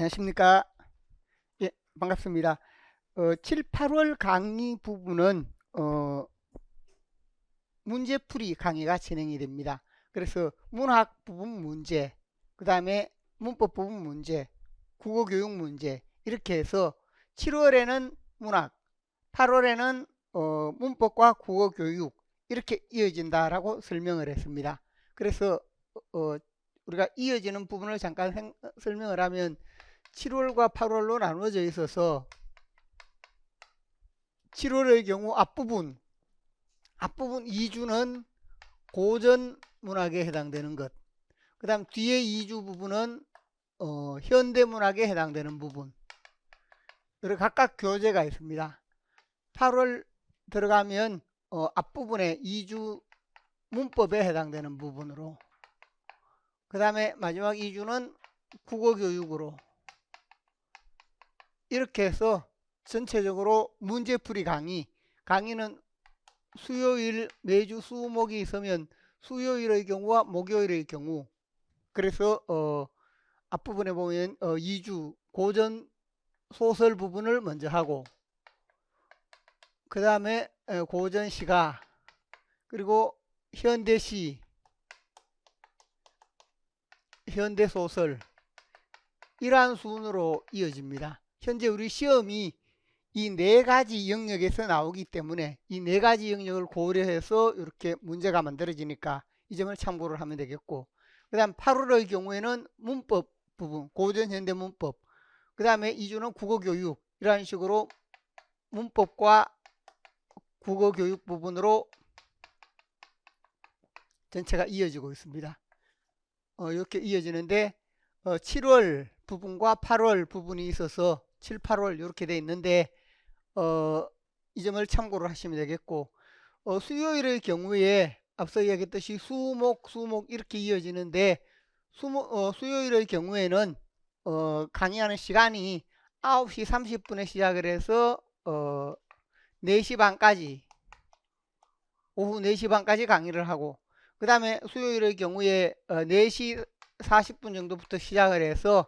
안녕하십니까. 예, 반갑습니다. 7, 8월 강의 부분은 문제풀이 강의가 진행이 됩니다. 그래서 문학 부분 문제, 그 다음에 문법 부분 문제, 국어교육 문제 이렇게 해서 7월에는 문학, 8월에는 문법과 국어교육 이렇게 이어진다라고 설명을 했습니다. 그래서 우리가 이어지는 부분을 잠깐 설명을 하면 7월과 8월로 나누어져 있어서 7월의 경우 앞부분 2주는 고전 문학에 해당되는 것, 그 다음 뒤에 2주 부분은 현대 문학에 해당되는 부분, 이렇게 각각 교재가 있습니다. 8월 들어가면 앞부분에 2주 문법에 해당되는 부분으로, 그 다음에 마지막 2주는 국어교육으로, 이렇게 해서 전체적으로 문제풀이 강의는 수요일 매주 수목이 있으면 수요일의 경우와 목요일의 경우, 그래서 앞부분에 보면 2주 고전 소설 부분을 먼저 하고, 그 다음에 고전 시가, 그리고 현대시, 현대소설, 이러한 순으로 이어집니다. 현재 우리 시험이 이 네 가지 영역에서 나오기 때문에 이 네 가지 영역을 고려해서 이렇게 문제가 만들어지니까 이 점을 참고를 하면 되겠고, 그 다음 8월의 경우에는 문법 부분, 고전 현대 문법, 그 다음에 2주는 국어교육, 이런 식으로 문법과 국어교육 부분으로 전체가 이어지고 있습니다. 이렇게 이어지는데 7월 부분과 8월 부분이 있어서 7, 8월 이렇게 돼 있는데 이 점을 참고를 하시면 되겠고, 수요일의 경우에 앞서 이야기했듯이 수목 이렇게 이어지는데 수요일의 경우에는 강의하는 시간이 9시 30분에 시작을 해서 4시 반까지, 오후 4시 반까지 강의를 하고, 그 다음에 수요일의 경우에 4시 40분 정도부터 시작을 해서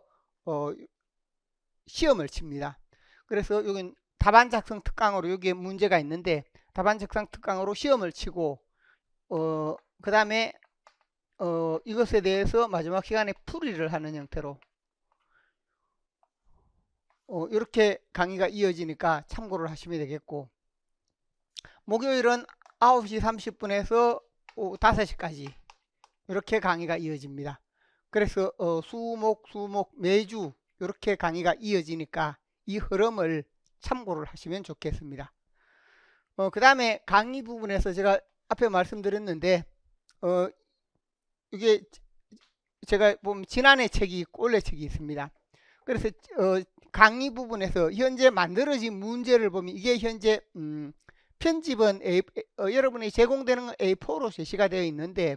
시험을 칩니다. 그래서 여긴 답안 작성 특강으로 여기에 문제가 있는데 답안 작성 특강으로 시험을 치고 그 다음에 이것에 대해서 마지막 시간에 풀이를 하는 형태로 이렇게 강의가 이어지니까 참고를 하시면 되겠고, 목요일은 9시 30분에서 오후 5시까지 이렇게 강의가 이어집니다. 그래서 수목 매주 이렇게 강의가 이어지니까 이 흐름을 참고를 하시면 좋겠습니다. 그 다음에 강의 부분에서 제가 앞에 말씀드렸는데 이게 제가 보면 지난해 책이 있고 올해 책이 있습니다. 그래서 강의 부분에서 현재 만들어진 문제를 보면 이게 현재 편집은 여러분이 제공되는 A4로 제시가 되어 있는데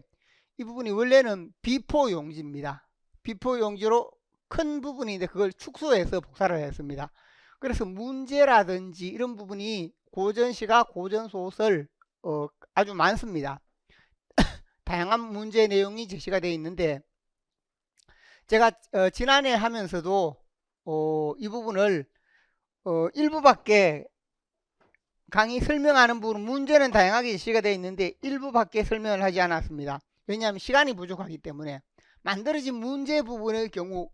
이 부분이 원래는 B4 용지입니다. B4 용지로 큰 부분인데 그걸 축소해서 복사를 했습니다. 그래서 문제라든지 이런 부분이 고전시가, 고전소설 아주 많습니다. 다양한 문제 내용이 제시가 되어 있는데 제가 지난해 하면서도 이 부분을 일부밖에 강의 설명하는 부분, 문제는 다양하게 제시가 되어 있는데 일부밖에 설명을 하지 않았습니다. 왜냐하면 시간이 부족하기 때문에 만들어진 문제 부분의 경우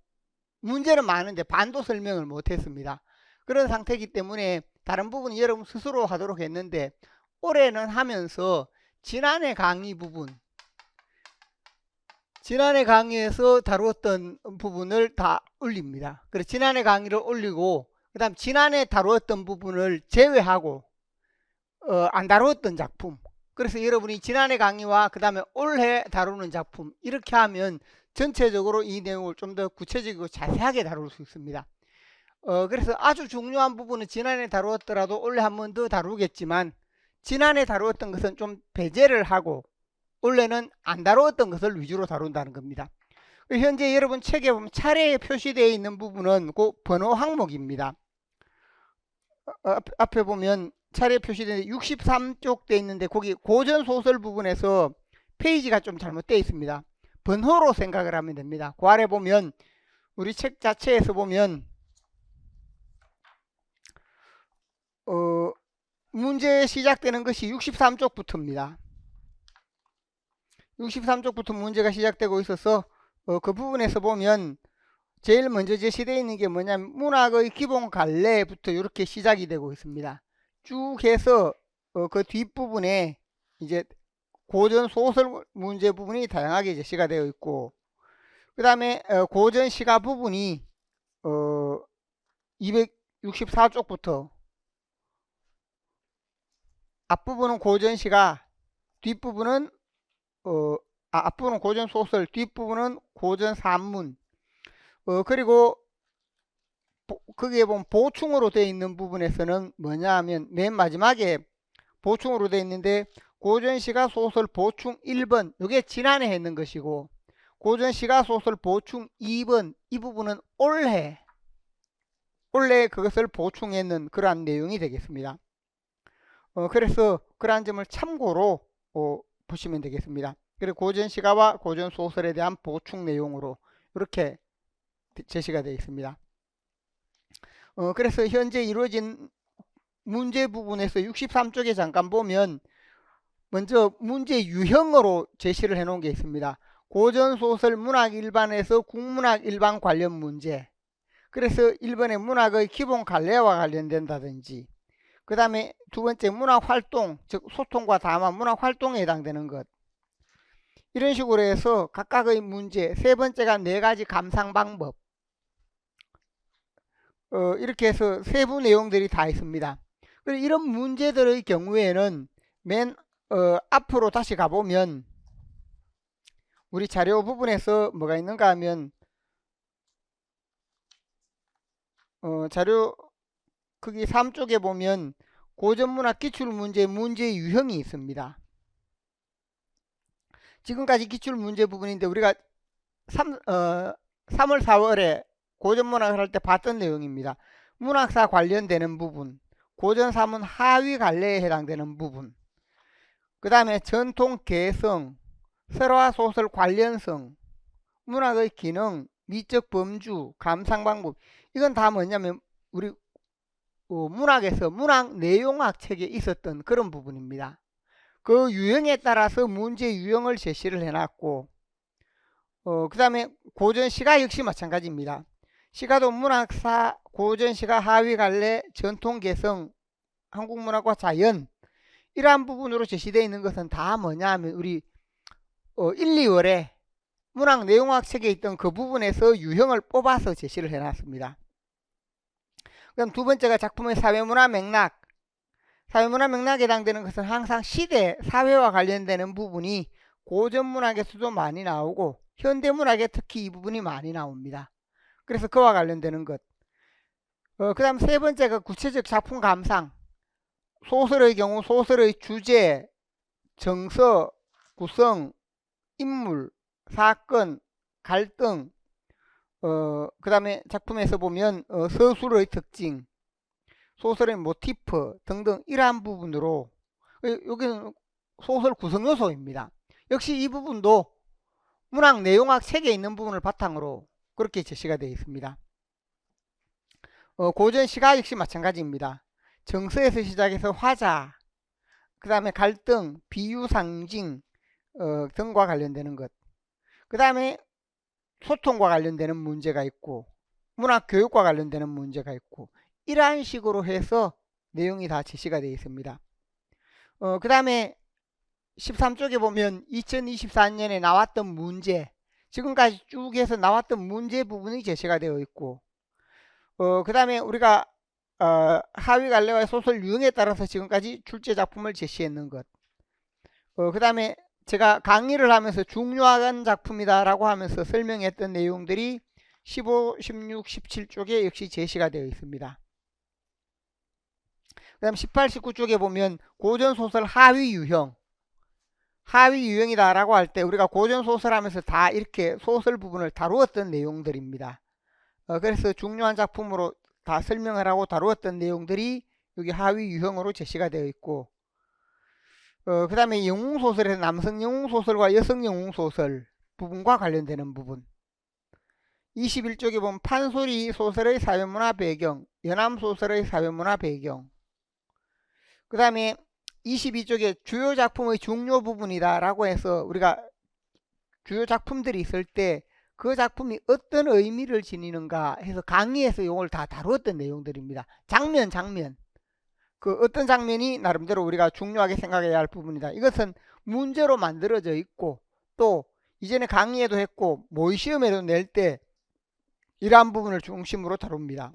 문제는 많은데 반도 설명을 못했습니다. 그런 상태이기 때문에 다른 부분은 여러분 스스로 하도록 했는데 올해는 하면서 지난해 강의 부분, 지난해 강의에서 다루었던 부분을 다 올립니다. 그래서 지난해 강의를 올리고 그 다음 지난해 다루었던 부분을 제외하고 안 다루었던 작품, 그래서 여러분이 지난해 강의와 그 다음에 올해 다루는 작품 이렇게 하면 전체적으로 이 내용을 좀 더 구체적이고 자세하게 다룰 수 있습니다. 그래서 아주 중요한 부분은 지난해 다루었더라도 올해 한 번 더 다루겠지만 지난해 다루었던 것은 좀 배제를 하고 올해는 안 다루었던 것을 위주로 다룬다는 겁니다. 현재 여러분 책에 보면 차례에 표시되어 있는 부분은 그 번호 항목입니다. 앞에 보면 차례 표시되어 63쪽 돼 있는데 거기 고전 소설 부분에서 페이지가 좀 잘못되어 있습니다. 번호로 생각을 하면 됩니다. 그 아래 보면 우리 책 자체에서 보면 문제 시작되는 것이 63쪽부터입니다. 63쪽부터 문제가 시작되고 있어서 그 부분에서 보면 제일 먼저 제시되어 있는 게 뭐냐면 문학의 기본 갈래부터 이렇게 시작이 되고 있습니다. 쭉 해서 그 뒷부분에 이제 고전 소설 문제 부분이 다양하게 제시가 되어 있고, 그 다음에 고전 시가 부분이 264쪽부터 앞부분은 고전 시가, 뒷부분은 앞부분은 고전 소설, 뒷부분은 고전 산문. 그리고 거기에 보면 보충으로 되어 있는 부분에서는 뭐냐 하면 맨 마지막에 보충으로 되어 있는데 고전 시가 소설 보충 1번, 이게 지난해 했는 것이고, 고전 시가 소설 보충 2번, 이 부분은 올해 그것을 보충했는 그러한 내용이 되겠습니다. 그래서 그러한 점을 참고로 보시면 되겠습니다. 그리고 고전 시가와 고전 소설에 대한 보충 내용으로 이렇게 제시가 되어 있습니다. 그래서 현재 이루어진 문제 부분에서 63쪽에 잠깐 보면 먼저 문제 유형으로 제시를 해 놓은 게 있습니다. 고전 소설 문학 일반에서 국문학 일반 관련 문제. 그래서 1번에 문학의 기본 갈래와 관련된다든지, 그 다음에 두 번째 문학 활동, 즉 소통과 담화 문학 활동에 해당되는 것. 이런 식으로 해서 각각의 문제, 세 번째가 4가지 감상 방법. 이렇게 해서 세부 내용들이 다 있습니다. 이런 문제들의 경우에는 맨 앞으로 다시 가보면 우리 자료 부분에서 뭐가 있는가 하면 자료 거기 3쪽에 보면 고전문학 기출문제 문제 유형이 있습니다. 지금까지 기출문제 부분인데 우리가 3월 4월에 고전문학을 할 때 봤던 내용입니다. 문학사 관련되는 부분, 고전사문 하위 갈래에 해당되는 부분, 그 다음에 전통 개성, 설화 소설 관련성, 문학의 기능, 미적 범주, 감상 방법. 이건 다 뭐냐면 우리 문학에서 문학 내용학 책에 있었던 그런 부분입니다. 그 유형에 따라서 문제 유형을 제시를 해놨고, 그 다음에 고전 시가 역시 마찬가지입니다. 시가도 문학사, 고전 시가 하위 갈래, 전통 개성, 한국 문학과 자연, 이러한 부분으로 제시되어 있는 것은 다 뭐냐 하면 우리 1, 2월에 문학 내용학 책에 있던 그 부분에서 유형을 뽑아서 제시를 해놨습니다. 그럼 두 번째가 작품의 사회문화 맥락. 사회문화 맥락에 해당되는 것은 항상 시대, 사회와 관련되는 부분이 고전문학에서도 많이 나오고 현대문학에 특히 이 부분이 많이 나옵니다. 그래서 그와 관련되는 것. 그 다음 세 번째가 구체적 작품 감상. 소설의 경우 소설의 주제, 정서, 구성, 인물, 사건, 갈등, 그 다음에 작품에서 보면 서술의 특징, 소설의 모티프 등등 이러한 부분으로, 여기는 소설 구성 요소입니다. 역시 이 부분도 문학 내용학 책에 있는 부분을 바탕으로 그렇게 제시가 되어 있습니다. 고전 시가 역시 마찬가지입니다. 정서에서 시작해서 화자, 그 다음에 갈등, 비유 상징 등과 관련되는 것, 그 다음에 소통과 관련되는 문제가 있고 문학 교육과 관련되는 문제가 있고, 이러한 식으로 해서 내용이 다 제시가 되어 있습니다. 그 다음에 13쪽에 보면 2024년에 나왔던 문제, 지금까지 쭉 해서 나왔던 문제 부분이 제시가 되어 있고, 그 다음에 우리가 하위 갈래와 소설 유형에 따라서 지금까지 출제 작품을 제시했는 것, 그 다음에 제가 강의를 하면서 중요한 작품이다 라고 하면서 설명했던 내용들이 15, 16, 17쪽에 역시 제시가 되어 있습니다. 그 다음 18, 19쪽에 보면 고전소설 하위 유형, 하위 유형이다 라고 할 때 우리가 고전소설 하면서 다 이렇게 소설 부분을 다루었던 내용들입니다. 그래서 중요한 작품으로 다 설명을 하고 다루었던 내용들이 여기 하위 유형으로 제시가 되어 있고, 그 다음에 영웅소설에서 남성 영웅소설과 여성 영웅소설 부분과 관련되는 부분, 21쪽에 보면 판소리 소설의 사회문화 배경, 연암소설의 사회문화 배경. 그 다음에 22쪽에 주요 작품의 중요 부분이다 라고 해서 우리가 주요 작품들이 있을 때 그 작품이 어떤 의미를 지니는가 해서 강의에서 이걸 다 다루었던 내용들입니다. 장면 그 어떤 장면이 나름대로 우리가 중요하게 생각해야 할 부분이다. 이것은 문제로 만들어져 있고 또 이전에 강의에도 했고 모의 시험에도 낼 때 이러한 부분을 중심으로 다룹니다.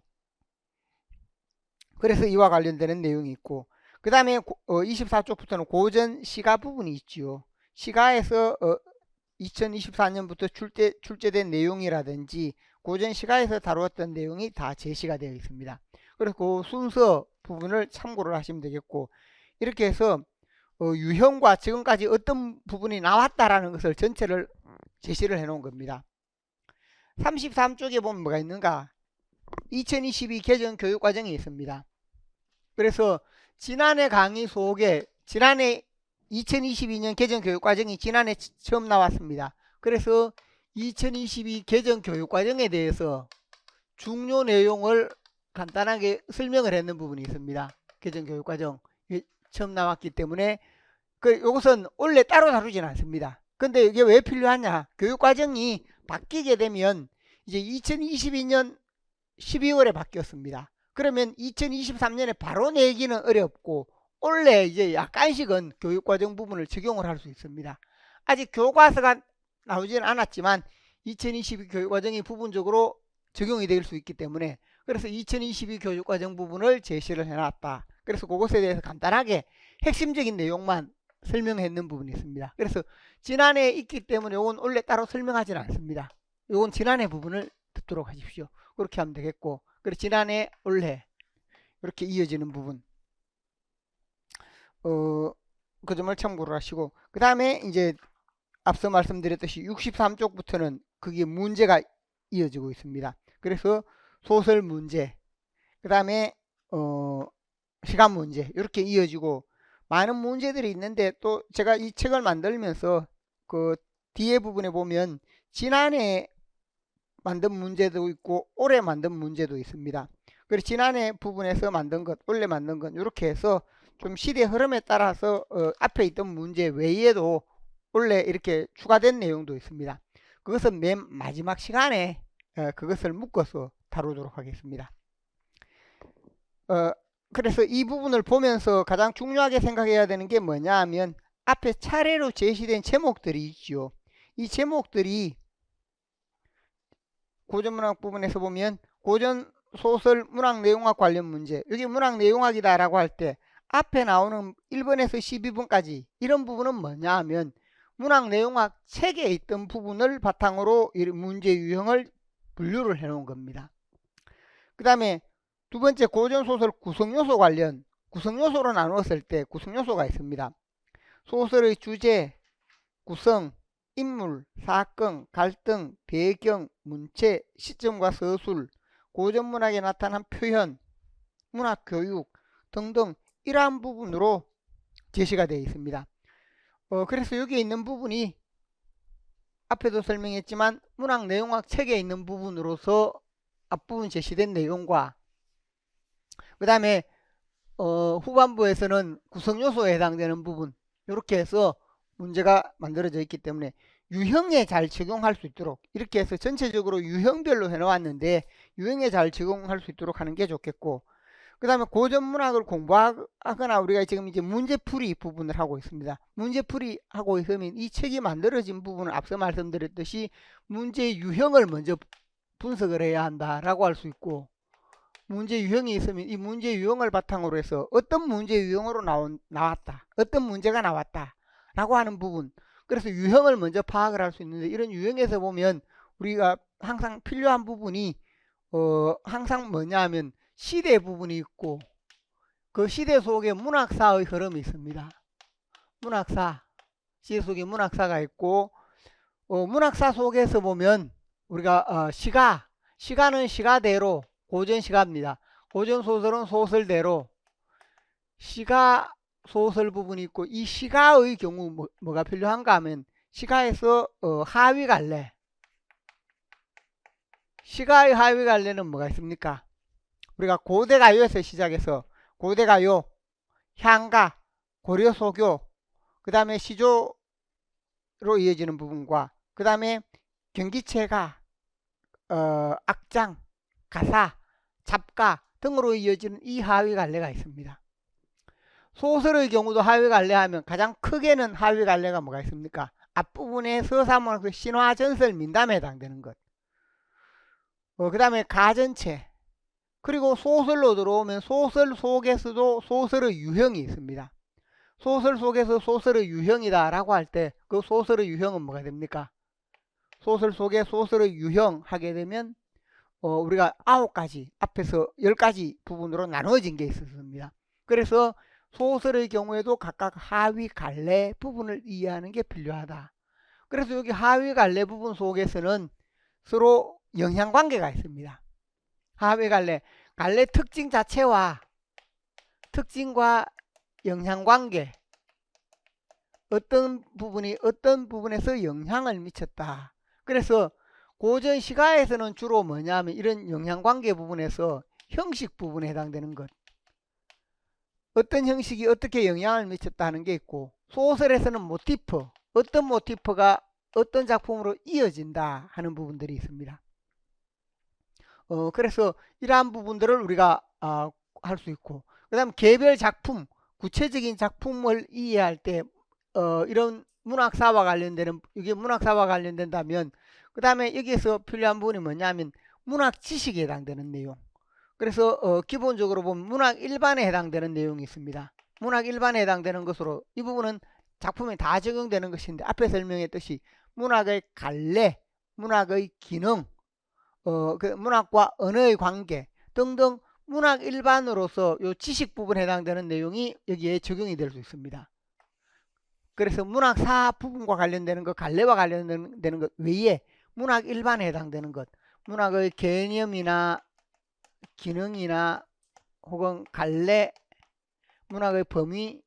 그래서 이와 관련되는 내용이 있고 그 다음에 24쪽부터는 고전 시가 부분이 있지요. 시가에서 2024년부터 출제된 내용이라든지 고전 시가에서 다루었던 내용이 다 제시가 되어 있습니다. 그래서 그 순서 부분을 참고를 하시면 되겠고 이렇게 해서 유형과 지금까지 어떤 부분이 나왔다라는 것을 전체를 제시를 해 놓은 겁니다. 33쪽에 보면 뭐가 있는가? 2022 개정 교육과정이 있습니다. 그래서 지난해 강의 속에 지난해 2022년 개정 교육과정이 지난해 처음 나왔습니다. 그래서 2022 개정 교육과정에 대해서 중요 내용을 간단하게 설명을 했는 부분이 있습니다. 개정 교육과정 처음 나왔기 때문에 이것은 원래 따로 다루지는 않습니다. 근데 이게 왜 필요하냐? 교육과정이 바뀌게 되면 이제 2022년 12월에 바뀌었습니다. 그러면 2023년에 바로 내기는 어렵고 원래 이제 약간씩은 교육과정 부분을 적용을 할 수 있습니다. 아직 교과서가 나오지는 않았지만 2022 교육과정이 부분적으로 적용이 될 수 있기 때문에 그래서 2022 교육과정 부분을 제시를 해놨다. 그래서 그것에 대해서 간단하게 핵심적인 내용만 설명했는 부분이 있습니다. 그래서 지난해 있기 때문에 이건 원래 따로 설명하지는 않습니다. 이건 지난해 부분을 듣도록 하십시오. 그렇게 하면 되겠고 그리고 지난해 올해 이렇게 이어지는 부분 그 점을 참고를 하시고 그 다음에 이제 앞서 말씀드렸듯이 63쪽부터는 그게 문제가 이어지고 있습니다. 그래서 소설 문제 그 다음에 시간 문제 이렇게 이어지고 많은 문제들이 있는데 또 제가 이 책을 만들면서 그 뒤에 부분에 보면 지난해 만든 문제도 있고 올해 만든 문제도 있습니다. 그래서 지난해 부분에서 만든 것 올해 만든 것 이렇게 해서 좀 시대 흐름에 따라서 앞에 있던 문제 외에도 원래 이렇게 추가된 내용도 있습니다. 그것은 맨 마지막 시간에 그것을 묶어서 다루도록 하겠습니다. 그래서 이 부분을 보면서 가장 중요하게 생각해야 되는 게 뭐냐 하면 앞에 차례로 제시된 제목들이 있죠. 이 제목들이 고전문학 부분에서 보면 고전소설 문학내용학 관련 문제 여기 문학내용학이다 라고 할 때 앞에 나오는 1번에서 12번까지 이런 부분은 뭐냐 하면 문학내용학 책에 있던 부분을 바탕으로 이 문제 유형을 분류를 해 놓은 겁니다. 그 다음에 두 번째 고전소설 구성요소 관련 구성요소로 나누었을 때 구성요소가 있습니다. 소설의 주제, 구성, 인물, 사건, 갈등, 배경, 문체, 시점과 서술, 고전문학에 나타난 표현, 문학교육 등등 이러한 부분으로 제시가 되어 있습니다. 그래서 여기 있는 부분이 앞에도 설명했지만 문학내용학 책에 있는 부분으로서 앞부분 제시된 내용과 그 다음에 후반부에서는 구성요소에 해당되는 부분 이렇게 해서 문제가 만들어져 있기 때문에 유형에 잘 적용할 수 있도록 이렇게 해서 전체적으로 유형별로 해놓았는데 유형에 잘 적용할 수 있도록 하는 게 좋겠고 그 다음에 고전문학을 공부하거나 우리가 지금 이제 문제풀이 부분을 하고 있습니다. 문제풀이 하고 있으면 이 책이 만들어진 부분을 앞서 말씀드렸듯이 문제 유형을 먼저 분석을 해야 한다라고 할 수 있고 문제 유형이 있으면 이 문제 유형을 바탕으로 해서 어떤 문제 유형으로 나왔다 어떤 문제가 나왔다 라고 하는 부분 그래서 유형을 먼저 파악을 할 수 있는데 이런 유형에서 보면 우리가 항상 필요한 부분이 항상 뭐냐 하면 시대 부분이 있고 그 시대 속에 문학사의 흐름이 있습니다. 문학사 시대 속에 문학사가 있고 문학사 속에서 보면 우리가 시가는 시가대로 고전 시가입니다. 고전 소설은 소설대로 시가 소설 부분이 있고 이 시가의 경우 뭐가 필요한가 하면 시가에서 하위 갈래 시가의 하위 갈래는 뭐가 있습니까? 우리가 고대가요에서 시작해서 고대가요, 향가, 고려소교, 그 다음에 시조로 이어지는 부분과 그 다음에 경기체가, 악장, 가사, 잡가 등으로 이어지는 이 하위 갈래가 있습니다. 소설의 경우도 하위 갈래 하면 가장 크게는 하위 갈래가 뭐가 있습니까? 앞부분에 서사문학의 신화, 전설, 민담에 해당되는 것. 그 다음에 가전체. 그리고 소설로 들어오면 소설 속에서도 소설의 유형이 있습니다. 소설 속에서 소설의 유형이다 라고 할 때 그 소설의 유형은 뭐가 됩니까? 소설 속에 소설의 유형 하게 되면 우리가 9가지, 앞에서 10가지 부분으로 나누어진 게 있었습니다. 그래서 소설의 경우에도 각각 하위 갈래 부분을 이해하는 게 필요하다. 그래서 여기 하위 갈래 부분 속에서는 서로 영향관계가 있습니다. 하위 갈래 특징 자체와 특징과 영향관계, 어떤 부분이 어떤 부분에서 영향을 미쳤다. 그래서 고전 시가에서는 주로 뭐냐면 이런 영향관계 부분에서 형식 부분에 해당되는 것, 어떤 형식이 어떻게 영향을 미쳤다는 게 있고, 소설에서는 모티프, 어떤 모티프가 어떤 작품으로 이어진다 하는 부분들이 있습니다. 그래서 이러한 부분들을 우리가 할 수 있고, 그 다음 개별 작품, 구체적인 작품을 이해할 때 이런 문학사와 관련되는, 이게 문학사와 관련된다면 그 다음에 여기에서 필요한 부분이 뭐냐면 문학 지식에 해당되는 내용. 그래서 기본적으로 보면 문학 일반에 해당되는 내용이 있습니다. 문학 일반에 해당되는 것으로 이 부분은 작품에 다 적용되는 것인데, 앞에 설명했듯이 문학의 갈래, 문학의 기능, 그 문학과 언어의 관계 등등 문학 일반으로서 요 지식 부분에 해당되는 내용이 여기에 적용이 될 수 있습니다. 그래서 문학사 부분과 관련되는 것, 갈래와 관련되는 것 외에 문학 일반에 해당되는 것, 문학의 개념이나 기능이나 혹은 갈래, 문학의 범위,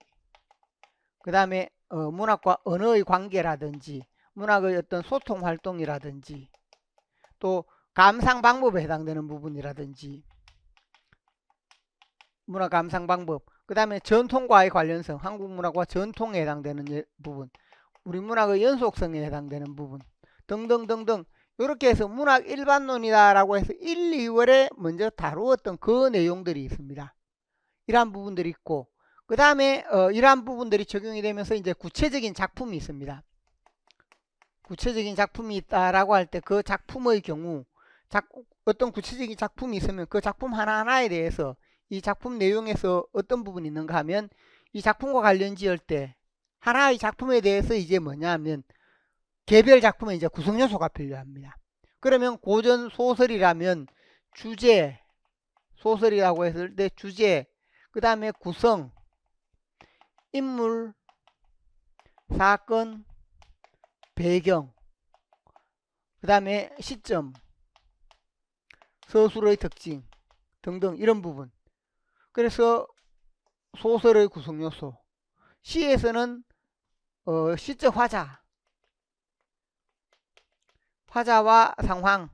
그 다음에 문학과 언어의 관계라든지 문학의 어떤 소통 활동이라든지 또 감상 방법에 해당되는 부분이라든지 문학 감상 방법, 그 다음에 전통과의 관련성, 한국 문학과 전통에 해당되는 부분, 우리 문학의 연속성에 해당되는 부분 등등등등, 이렇게 해서 문학 일반론이다라고 해서 1, 2월에 먼저 다루었던 그 내용들이 있습니다. 이러한 부분들이 있고, 그 다음에 이러한 부분들이 적용이 되면서 이제 구체적인 작품이 있습니다. 구체적인 작품이 있다라고 할 때 그 작품의 경우 어떤 구체적인 작품이 있으면 그 작품 하나하나에 대해서 이 작품 내용에서 어떤 부분이 있는가 하면 이 작품과 관련 지을 때 하나의 작품에 대해서 이제 뭐냐 하면 개별 작품에 이제 구성 요소가 필요합니다. 그러면 고전 소설이라면 주제, 소설이라고 했을 때 주제, 그 다음에 구성, 인물, 사건, 배경, 그 다음에 시점, 서술의 특징 등등 이런 부분. 그래서 소설의 구성 요소, 시에서는 시적 화자와 상황,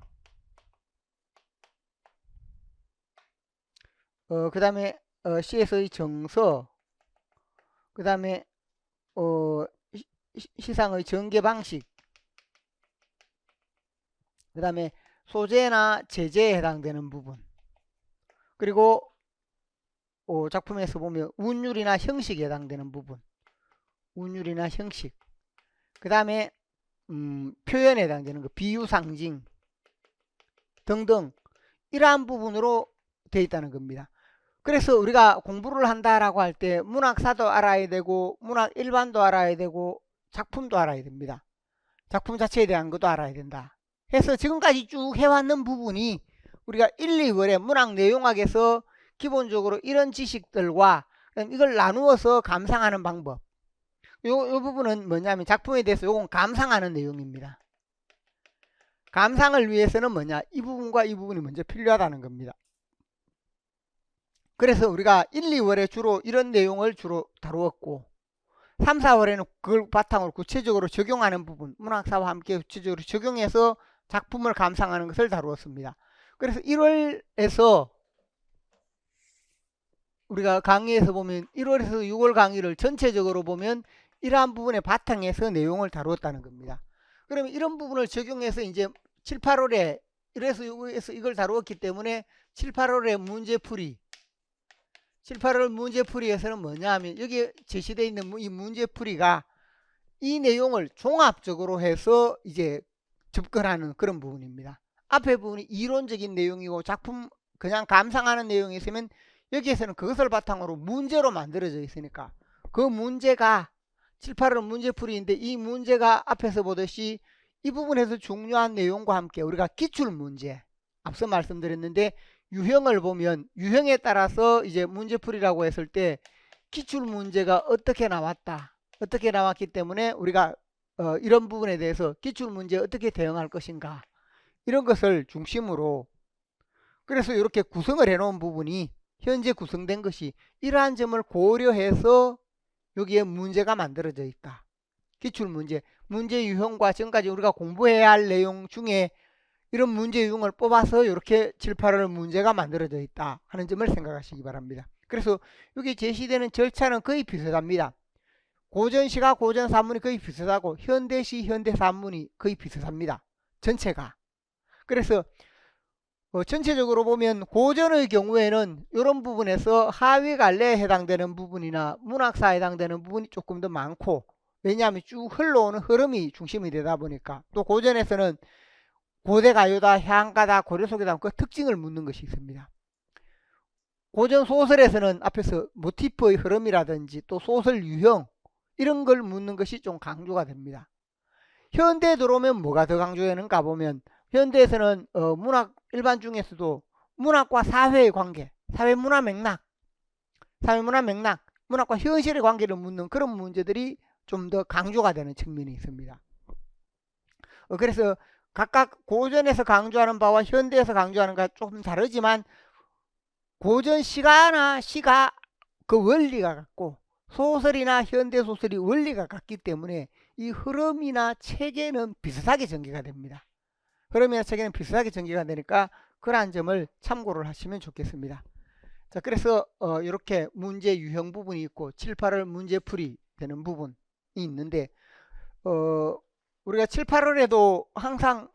그 다음에 시에서의 정서, 그 다음에 시상의 전개 방식, 그 다음에 소재나 제재에 해당되는 부분, 그리고 작품에서 보면 운율이나 형식에 해당되는 부분, 운율이나 형식, 그 다음에 표현에 해당되는 거, 비유, 상징 등등 이러한 부분으로 되어 있다는 겁니다. 그래서 우리가 공부를 한다라고 할 때 문학사도 알아야 되고 문학 일반도 알아야 되고 작품도 알아야 됩니다. 작품 자체에 대한 것도 알아야 된다 해서 지금까지 쭉 해왔는 부분이 우리가 1, 2월에 문학 내용학에서 기본적으로 이런 지식들과 이걸 나누어서 감상하는 방법, 요 부분은 뭐냐면 작품에 대해서 요건 감상하는 내용입니다. 감상을 위해서는 뭐냐, 이 부분과 이 부분이 먼저 필요하다는 겁니다. 그래서 우리가 1, 2월에 주로 이런 내용을 주로 다루었고 3, 4월에는 그걸 바탕으로 구체적으로 적용하는 부분, 문학사와 함께 구체적으로 적용해서 작품을 감상하는 것을 다루었습니다. 그래서 1월에서 우리가 강의에서 보면 1월에서 6월 강의를 전체적으로 보면 이러한 부분의 바탕에서 내용을 다루었다는 겁니다. 그러면 이런 부분을 적용해서 이제 7, 8월에 1월에서 6월에서 이걸 다루었기 때문에 7, 8월에 문제풀이 7, 8월 문제풀이에서는 뭐냐 하면 여기 제시되어 있는 이 문제풀이가 이 내용을 종합적으로 해서 이제 접근하는 그런 부분입니다. 앞에 부분이 이론적인 내용이고 작품 그냥 감상하는 내용이 있으면 여기에서는 그것을 바탕으로 문제로 만들어져 있으니까 그 문제가 7, 8월 문제풀이인데 이 문제가 앞에서 보듯이 이 부분에서 중요한 내용과 함께 우리가 기출문제 앞서 말씀드렸는데 유형을 보면 유형에 따라서 이제 문제풀이라고 했을 때 기출문제가 어떻게 나왔다 어떻게 나왔기 때문에 우리가 이런 부분에 대해서 기출문제에 어떻게 대응할 것인가 이런 것을 중심으로 그래서 이렇게 구성을 해 놓은 부분이 현재 구성된 것이 이러한 점을 고려해서 여기에 문제가 만들어져 있다. 기출문제, 문제 유형과 지금까지 우리가 공부해야 할 내용 중에 이런 문제 유형을 뽑아서 이렇게 7, 8월 문제가 만들어져 있다 하는 점을 생각하시기 바랍니다. 그래서 여기 제시되는 절차는 거의 비슷합니다. 고전시가 고전산문이 거의 비슷하고 현대시 현대산문이 거의 비슷합니다. 전체가. 그래서 전체적으로 보면 고전의 경우에는 이런 부분에서 하위 갈래에 해당되는 부분이나 문학사에 해당되는 부분이 조금 더 많고 왜냐하면 쭉 흘러오는 흐름이 중심이 되다 보니까 또 고전에서는 고대가요다 향가다 고려속이다 그 특징을 묻는 것이 있습니다. 고전 소설에서는 앞에서 모티프의 흐름이라든지 또 소설 유형 이런 걸 묻는 것이 좀 강조가 됩니다. 현대에 들어오면 뭐가 더 강조되는가 보면 현대에서는 문학 일반 중에서도 문학과 사회의 관계, 사회문화 맥락, 문학과 현실의 관계를 묻는 그런 문제들이 좀 더 강조가 되는 측면이 있습니다. 그래서 각각 고전에서 강조하는 바와 현대에서 강조하는 바가 조금 다르지만 고전 시가 그 원리가 같고 소설이나 현대소설이 원리가 같기 때문에 이 흐름이나 체계는 비슷하게 전개가 됩니다. 흐름이나 체계는 비슷하게 전개가 되니까 그러한 점을 참고를 하시면 좋겠습니다. 자, 그래서 이렇게 문제 유형 부분이 있고 7, 8월 문제풀이 되는 부분이 있는데 우리가 7, 8월에도 항상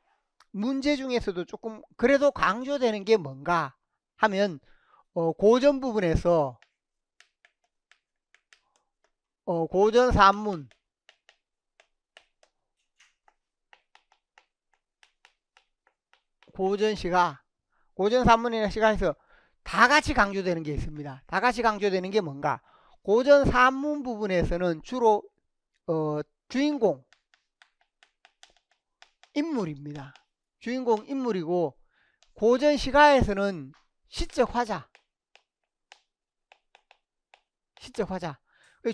문제 중에서도 조금 그래도 강조되는 게 뭔가 하면 고전 부분에서 고전 산문 고전시가 고전 산문이나 시가에서 다 같이 강조되는 게 있습니다. 다 같이 강조되는 게 뭔가 고전 산문 부분에서는 주로 주인공 인물입니다. 주인공 인물이고 고전 시가에서는 시적 화자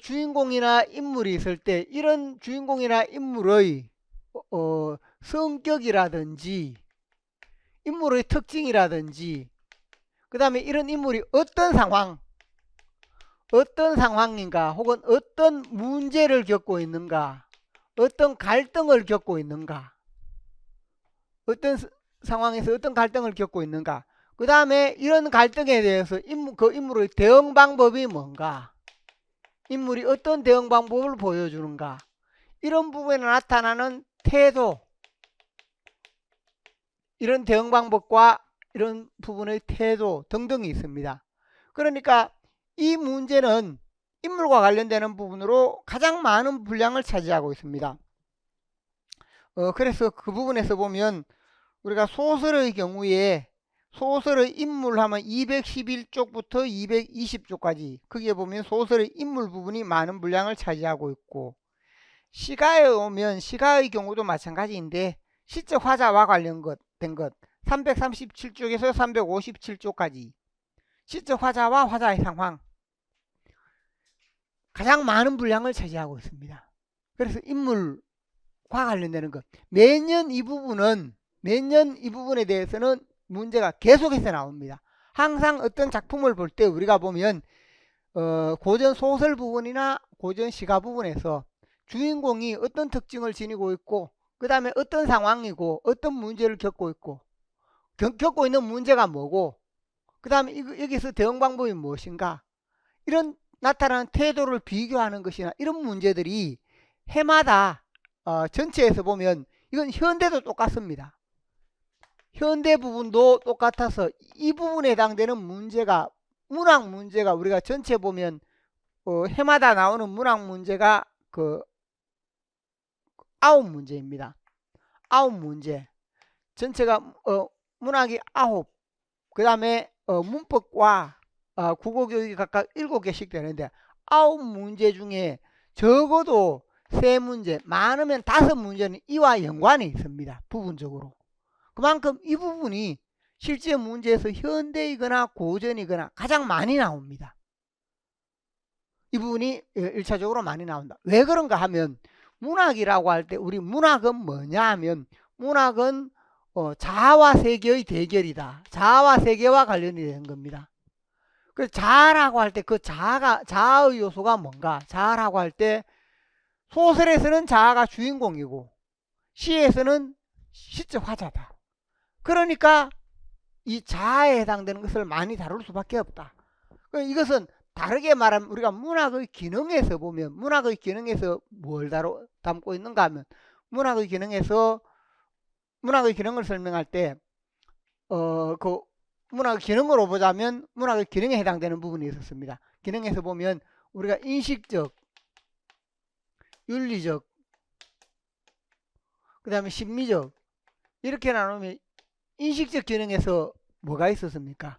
주인공이나 인물이 있을 때 이런 주인공이나 인물의 성격이라든지 인물의 특징이라든지 그 다음에 이런 인물이 어떤 상황인가 혹은 어떤 문제를 겪고 있는가 어떤 갈등을 겪고 있는가 어떤 상황에서 어떤 갈등을 겪고 있는가 그 다음에 이런 갈등에 대해서 그 인물의 대응 방법이 뭔가 인물이 어떤 대응 방법을 보여주는가 이런 부분에 나타나는 태도 이런 대응 방법과 이런 부분의 태도 등등이 있습니다. 그러니까 이 문제는 인물과 관련되는 부분으로 가장 많은 분량을 차지하고 있습니다. 그래서 그 부분에서 보면 우리가 소설의 경우에 소설의 인물 하면 211쪽부터 220쪽까지 거기에 보면 소설의 인물 부분이 많은 분량을 차지하고 있고 시가에 오면 시가의 경우도 마찬가지인데 시적 화자와 관련된 것 337쪽에서 357쪽까지 시적 화자와 화자의 상황 가장 많은 분량을 차지하고 있습니다. 그래서 인물과 관련되는 것 매년 이 부분에 대해서는 문제가 계속해서 나옵니다. 항상 어떤 작품을 볼 때 우리가 보면 고전 소설 부분이나 고전 시가 부분에서 주인공이 어떤 특징을 지니고 있고 그 다음에 어떤 상황이고 어떤 문제를 겪고 있고 겪고 있는 문제가 뭐고 그 다음에 여기서 대응 방법이 무엇인가 이런 나타나는 태도를 비교하는 것이나 이런 문제들이 해마다 전체에서 보면 이건 현대도 똑같습니다. 현대 부분도 똑같아서 이 부분에 해당되는 문제가 문학 문제가 우리가 전체 보면 해마다 나오는 문학 문제가 그 9문제입니다. 9문제. 전체가 문학이 9. 그 다음에 문법과 국어교육이 각각 7개씩 되는데 9문제 중에 적어도 3문제, 많으면 5문제는 이와 연관이 있습니다. 부분적으로. 그만큼 이 부분이 실제 문제에서 현대이거나 고전이거나 가장 많이 나옵니다. 이 부분이 1차적으로 많이 나온다. 왜 그런가 하면 문학이라고 할 때 우리 문학은 뭐냐 하면 문학은 자아와 세계의 대결이다. 자아와 세계와 관련이 되는 겁니다. 그래서 자아라고 할 때 그 자아의 요소가 뭔가? 자아라고 할 때 소설에서는 자아가 주인공이고 시에서는 시적 화자다. 그러니까 이 자아에 해당되는 것을 많이 다룰 수밖에 없다. 이것은 다르게 말하면 우리가 문학의 기능에서 보면 문학의 기능에서 뭘 담고 있는가 하면 문학의 기능에서 문학의 기능을 설명할 때 그 문학의 기능으로 보자면 문학의 기능에 해당되는 부분이 있었습니다. 기능에서 보면 우리가 인식적, 윤리적, 그 다음에 심미적 이렇게 나누면 인식적 기능에서 뭐가 있었습니까?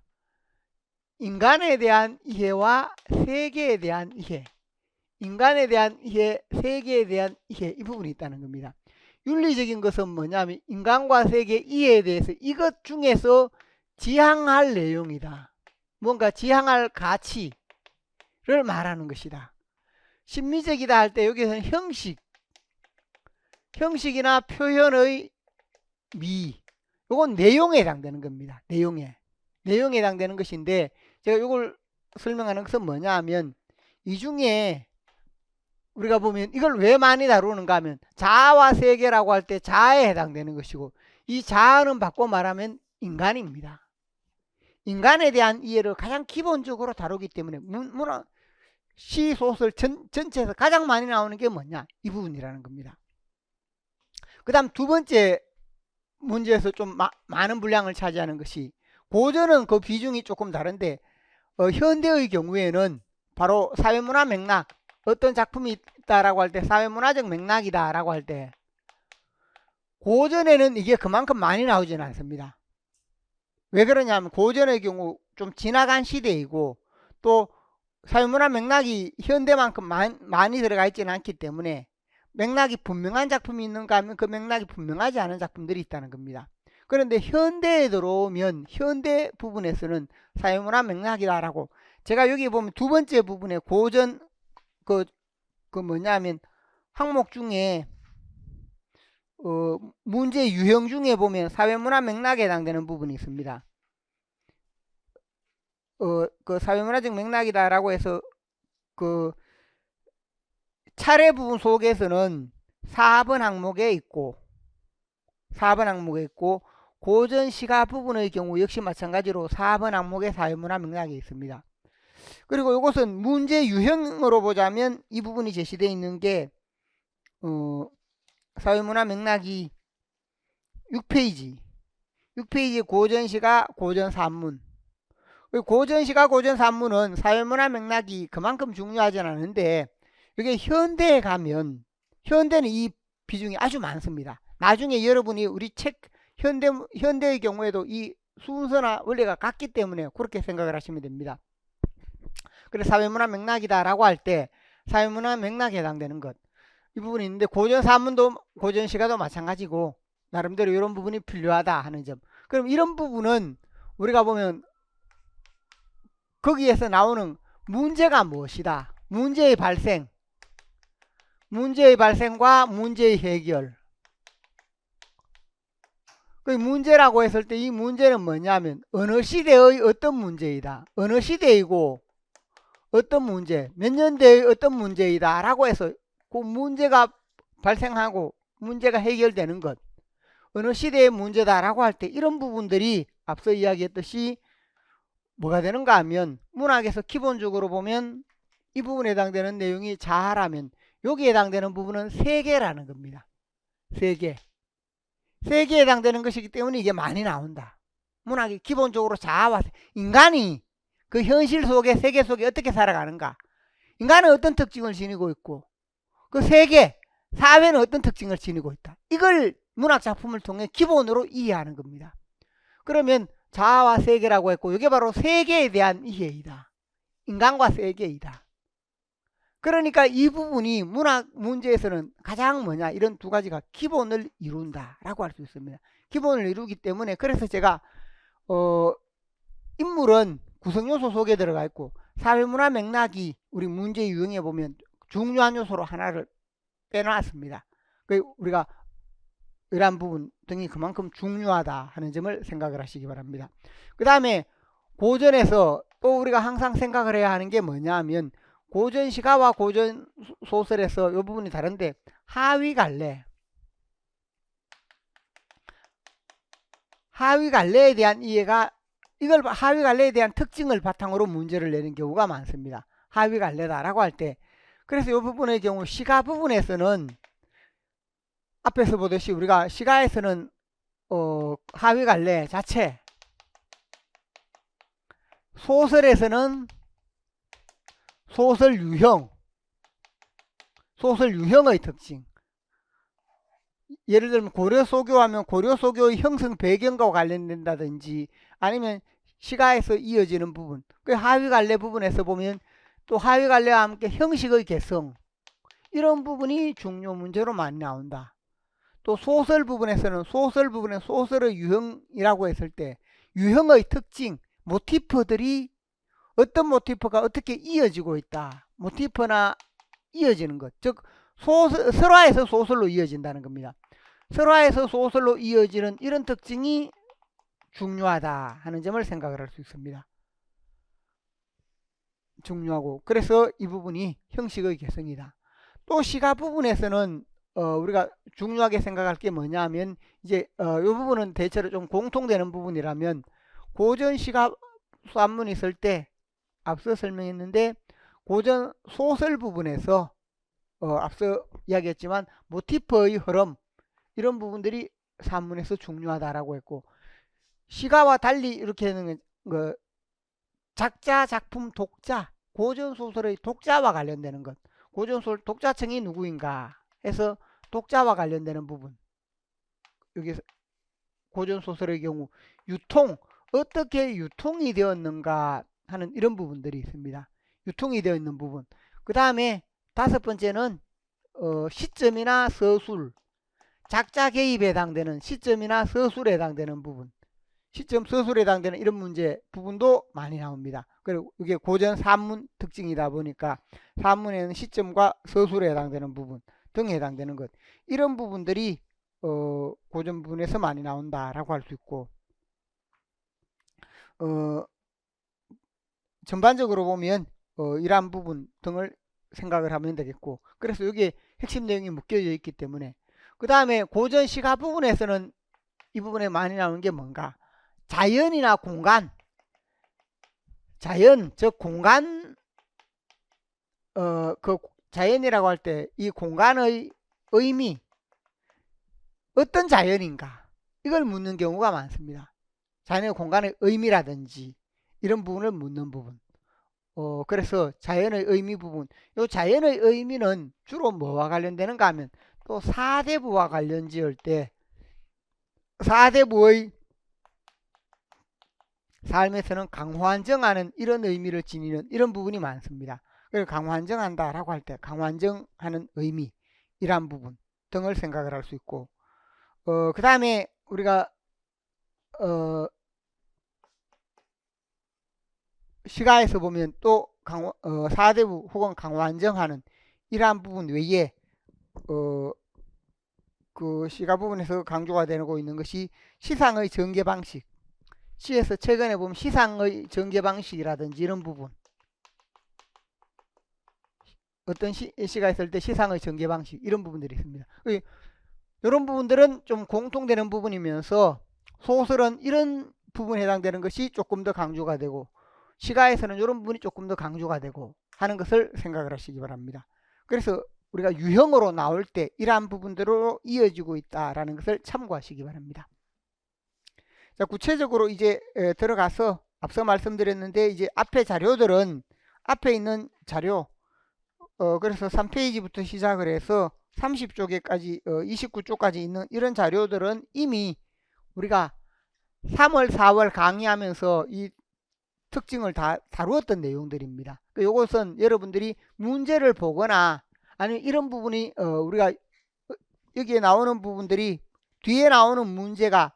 인간에 대한 이해와 세계에 대한 이해, 인간에 대한 이해, 세계에 대한 이해 이 부분이 있다는 겁니다. 윤리적인 것은 뭐냐면 인간과 세계 이해에 대해서 이것 중에서 지향할 내용이다. 뭔가 지향할 가치를 말하는 것이다. 심미적이다 할 때 여기서는 형식이나 표현의 미, 이건 내용에 해당되는 겁니다. 내용에 해당되는 것인데 제가 이걸 설명하는 것은 뭐냐 하면 이 중에 우리가 보면 이걸 왜 많이 다루는가 하면 자아와 세계라고 할 때 자아에 해당되는 것이고 이 자아는 바꿔 말하면 인간입니다. 인간에 대한 이해를 가장 기본적으로 다루기 때문에 문학, 시, 소설 전체에서 가장 많이 나오는 게 뭐냐? 이 부분이라는 겁니다. 그 다음 두 번째 문제에서 좀 많은 분량을 차지하는 것이 고전은 그 비중이 조금 다른데 현대의 경우에는 바로 사회문화 맥락 어떤 작품이 있다라고 할 때 사회문화적 맥락이다 라고 할 때 고전에는 이게 그만큼 많이 나오지는 않습니다. 왜 그러냐면 고전의 경우 좀 지나간 시대이고 또 사회문화 맥락이 현대만큼 많이 들어가 있지는 않기 때문에 맥락이 분명한 작품이 있는가 하면 그 맥락이 분명하지 않은 작품들이 있다는 겁니다. 그런데 현대에 들어오면 현대 부분에서는 사회문화 맥락이다라고 제가 여기 보면 두 번째 부분에 고전 그 뭐냐면 항목 중에 문제 유형 중에 보면 사회문화 맥락에 해당되는 부분이 있습니다. 그 사회문화적 맥락이다라고 해서 그 차례 부분 속에서는 4번 항목에 있고 고전 시가 부분의 경우 역시 마찬가지로 4번 항목에 사회문화 맥락이 있습니다. 그리고 이것은 문제 유형으로 보자면 이 부분이 제시되어 있는 게 사회문화 맥락이 6페이지 고전시가 고전산문 고전시가 고전산문은 사회문화 맥락이 그만큼 중요하진 않은데 이게 현대에 가면 현대는 이 비중이 아주 많습니다. 나중에 여러분이 우리 책 현대의 경우에도 이 순서나 원리가 같기 때문에 그렇게 생각을 하시면 됩니다. 그래서 사회문화 맥락이다 라고 할 때 사회문화 맥락에 해당되는 것 이 부분이 있는데 고전산문도 고전시가도 마찬가지고 나름대로 이런 부분이 필요하다 하는 점. 그럼 이런 부분은 우리가 보면 거기에서 나오는 문제가 무엇이다. 문제의 발생과 문제의 해결. 그 문제라고 했을 때 이 문제는 뭐냐면 어느 시대의 어떤 문제이다. 어느 시대이고 어떤 문제, 몇 년대의 어떤 문제이다 라고 해서 그 문제가 발생하고 문제가 해결되는 것, 어느 시대의 문제다라고 할 때 이런 부분들이 앞서 이야기했듯이 뭐가 되는가 하면 문학에서 기본적으로 보면 이 부분에 해당되는 내용이 자아라면 여기에 해당되는 부분은 세계라는 겁니다. 세계에 해당되는 것이기 때문에 이게 많이 나온다. 문학이 기본적으로 자아와 인간이 그 현실 속에 세계 속에 어떻게 살아가는가, 인간은 어떤 특징을 지니고 있고 그 세계, 사회는 어떤 특징을 지니고 있다. 이걸 문학 작품을 통해 기본으로 이해하는 겁니다. 그러면 자아와 세계라고 했고 이게 바로 세계에 대한 이해이다. 인간과 세계이다. 그러니까 이 부분이 문학 문제에서는 가장 뭐냐, 이런 두 가지가 기본을 이룬다라고 할 수 있습니다. 기본을 이루기 때문에 그래서 제가 인물은 구성요소 속에 들어가 있고 사회문화 맥락이 우리 문제 유형에 보면 중요한 요소로 하나를 빼놨습니다. 우리가 이러한 부분 등이 그만큼 중요하다 하는 점을 생각을 하시기 바랍니다. 그 다음에 고전에서 또 우리가 항상 생각을 해야 하는 게 뭐냐 하면 고전 시가와 고전 소설에서 이 부분이 다른데 하위 갈래, 하위 갈래에 대한 이해가, 이걸 하위 갈래에 대한 특징을 바탕으로 문제를 내는 경우가 많습니다. 하위 갈래다라고 할 때, 그래서 이 부분의 경우 시가 부분에서는 앞에서 보듯이 우리가 시가에서는 하위 갈래 자체, 소설에서는 소설 유형, 소설 유형의 특징, 예를 들면 고려소교하면 고려소교의 형성 배경과 관련된다든지 아니면 시가에서 이어지는 부분, 그 하위갈래 부분에서 보면 또 하위갈래와 함께 형식의 개성, 이런 부분이 중요 문제로 많이 나온다. 또 소설 부분에서는 소설 부분에 소설의 유형이라고 했을 때 유형의 특징, 모티프들이 어떤 모티프가 어떻게 이어지고 있다, 모티프나 이어지는 것, 즉 설화에서 소설로 이어진다는 겁니다. 설화에서 소설로 이어지는 이런 특징이 중요하다 하는 점을 생각을 할 수 있습니다. 중요하고, 그래서 이 부분이 형식의 개성이다. 또 시가 부분에서는 우리가 중요하게 생각할 게 뭐냐 하면 이제 이 부분은 대체로 좀 공통되는 부분이라면 고전 시가 산문이 있을 때 앞서 설명했는데 고전 소설 부분에서 앞서 이야기했지만 모티프의 흐름, 이런 부분들이 산문에서 중요하다라고 했고, 시가와 달리 이렇게 하는 거 작자, 작품, 독자, 고전소설의 독자와 관련되는 것, 고전소설 독자층이 누구인가 해서 독자와 관련되는 부분, 여기서 고전소설의 경우 유통, 어떻게 유통이 되었는가 하는 이런 부분들이 있습니다. 유통이 되어 있는 부분. 그 다음에 다섯 번째는 시점이나 서술, 작자 개입에 해당되는 시점이나 서술에 해당되는 부분, 시점 서술에 해당되는 이런 문제 부분도 많이 나옵니다. 그리고 이게 고전 산문 특징이다 보니까 산문에는 시점과 서술에 해당되는 부분 등에 해당되는 것, 이런 부분들이 고전 부분에서 많이 나온다라고 할 수 있고, 전반적으로 보면 이러한 부분 등을 생각을 하면 되겠고, 그래서 여기에 핵심 내용이 묶여져 있기 때문에, 그 다음에 고전 시가 부분에서는 이 부분에 많이 나오는 게 뭔가, 자연이나 공간, 자연, 즉 공간, 그 자연이라고 할 때 이 공간의 의미, 어떤 자연인가, 이걸 묻는 경우가 많습니다. 자연의 공간의 의미라든지 이런 부분을 묻는 부분. 그래서 자연의 의미 부분, 이 자연의 의미는 주로 뭐와 관련되는가 하면 또 사대부와 관련 지을 때 사대부의 삶에서는 강환정하는 이런 의미를 지니는 이런 부분이 많습니다. 그래서 강환정한다라고 할 때 강환정하는 의미, 이러한 부분 등을 생각을 할 수 있고, 그 다음에 우리가 시가에서 보면 또 사대부 혹은 강환정하는 이러한 부분 외에 그 시가 부분에서 강조가 되고 있는 것이 시상의 전개 방식, 시에서 최근에 보면 시상의 전개 방식이라든지 이런 부분, 어떤 시가 있을 때 시상의 전개 방식, 이런 부분들이 있습니다. 이런 부분들은 좀 공통되는 부분이면서 소설은 이런 부분에 해당되는 것이 조금 더 강조가 되고 시가에서는 이런 부분이 조금 더 강조가 되고 하는 것을 생각을 하시기 바랍니다. 그래서 우리가 유형으로 나올 때 이러한 부분대로 이어지고 있다라는 것을 참고하시기 바랍니다. 자, 구체적으로 이제 들어가서 앞서 말씀드렸는데 이제 앞에 자료들은 앞에 있는 자료 그래서 3페이지부터 시작을 해서 30쪽에까지 29쪽까지 있는 이런 자료들은 이미 우리가 3월 4월 강의하면서 이 특징을 다 다루었던 내용들입니다. 이것은 여러분들이 문제를 보거나 아니면 이런 부분이 우리가 여기에 나오는 부분들이 뒤에 나오는 문제가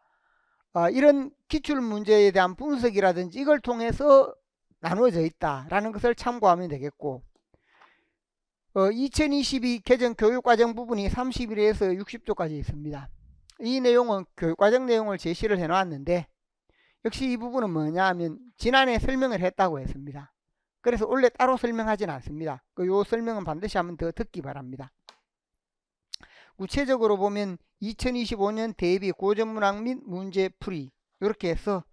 이런 기출 문제에 대한 분석이라든지 이걸 통해서 나누어져 있다라는 것을 참고하면 되겠고 2022 개정 교육과정 부분이 31에서 60조까지 있습니다. 이 내용은 교육과정 내용을 제시를 해 놨는데 역시 이 부분은 뭐냐 하면 지난해 설명을 했다고 했습니다. 그래서 원래 따로 설명하진 않습니다. 이 설명은 반드시 한번 더 듣기 바랍니다. 구체적으로 보면 2025년 대비 고전문항 및 문제풀이 이렇게 해서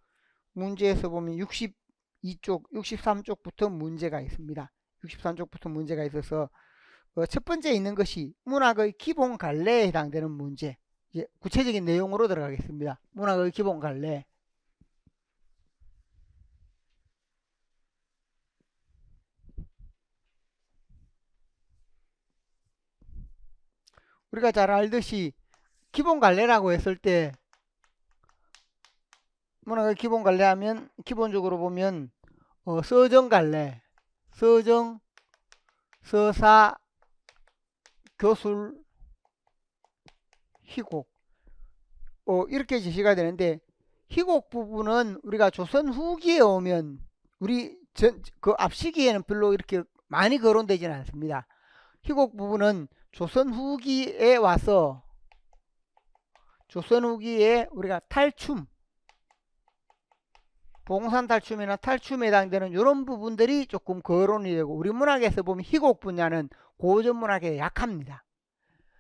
문제에서 보면 62쪽, 63쪽부터 문제가 있습니다. 63쪽부터 문제가 있어서 첫 번째 있는 것이 문학의 기본 갈래에 해당되는 문제. 이제 구체적인 내용으로 들어가겠습니다. 문학의 기본 갈래. 우리가 잘 알듯이 기본 갈래라고 했을 때 문학의 기본 갈래 하면 기본적으로 보면 서정 갈래, 서정, 서사, 교술, 희곡 이렇게 제시가 되는데 희곡 부분은 우리가 조선 후기에 오면 우리 그 앞 시기에는 별로 이렇게 많이 거론되지는 않습니다. 희곡 부분은 조선 후기에 와서 조선 후기에 우리가 탈춤, 봉산 탈춤이나 탈춤에 해당되는 이런 부분들이 조금 거론이 되고 우리 문학에서 보면 희곡 분야는 고전 문학에 약합니다.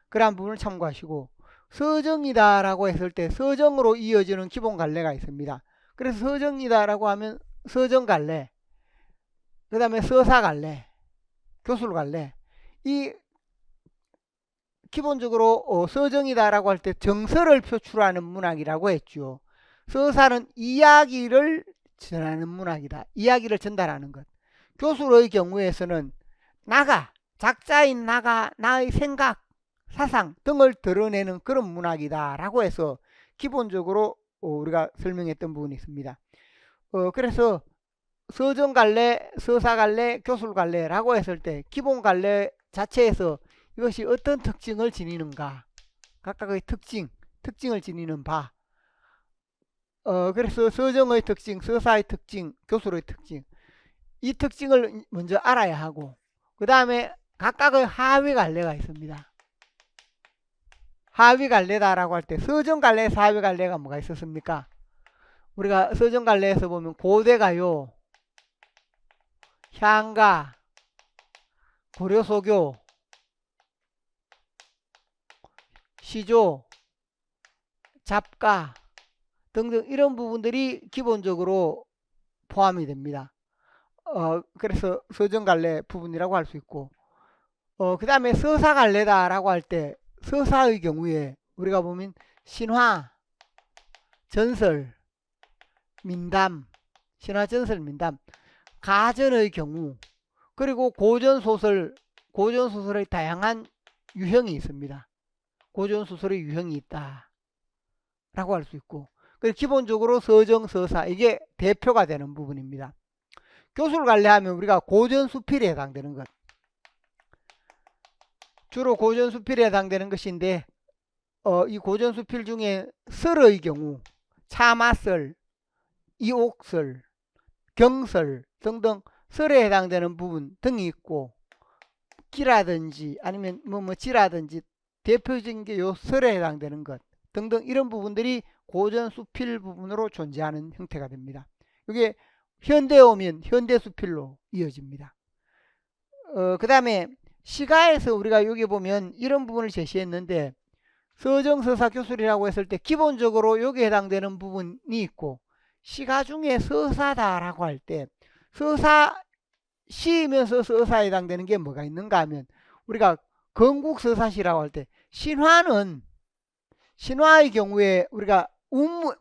그러한 부분을 참고하시고 서정이다라고 했을 때 서정으로 이어지는 기본 갈래가 있습니다. 그래서 서정이다라고 하면 서정 갈래, 그 다음에 서사 갈래, 교술 갈래 이 기본적으로 서정이다라고 할 때 정서를 표출하는 문학이라고 했죠. 서사는 이야기를 전하는 문학이다. 이야기를 전달하는 것. 교술의 경우에서는 나가, 작자인 나가, 나의 생각, 사상 등을 드러내는 그런 문학이다 라고 해서 기본적으로 우리가 설명했던 부분이 있습니다. 그래서 서정 갈래, 서사 갈래, 교술 갈래라고 했을 때 기본 갈래 자체에서 이것이 어떤 특징을 지니는가 각각의 특징을 지니는 바 그래서 서정의 특징, 서사의 특징, 교술의 특징 이 특징을 먼저 알아야 하고 그 다음에 각각의 하위 갈래가 있습니다. 하위 갈래다라고 할 때 서정 갈래에서 하위 갈래가 뭐가 있었습니까? 우리가 서정 갈래에서 보면 고대가요, 향가, 고려소교, 시조, 잡가 등등 이런 부분들이 기본적으로 포함이 됩니다. 그래서 서정갈래 부분이라고 할 수 있고 그 다음에 서사갈래다라고 할 때 서사의 경우에 우리가 보면 신화, 전설, 민담, 신화, 전설, 민담 가전의 경우 그리고 고전소설의 다양한 유형이 있습니다. 고전소설의 유형이 있다 라고 할 수 있고 기본적으로 서정, 서사 이게 대표가 되는 부분입니다. 교술 갈래하면 우리가 고전수필에 해당되는 것 주로 고전수필에 해당되는 것인데 이 고전수필 중에 설의 경우 차마설, 이옥설, 경설 등등 설에 해당되는 부분 등이 있고 기라든지 아니면 지라든지 대표적인 게 요 설에 해당되는 것 등등 이런 부분들이 고전수필 부분으로 존재하는 형태가 됩니다. 이게 현대에 오면 현대수필로 이어집니다. 그 다음에 시가에서 우리가 여기 보면 이런 부분을 제시했는데 서정서사 교술이라고 했을 때 기본적으로 여기에 해당되는 부분이 있고, 시가 중에 서사다라고 할 때 서사 시이면서 서사에 해당되는 게 뭐가 있는가 하면, 우리가 건국서사시라고 할 때 신화의 경우에 우리가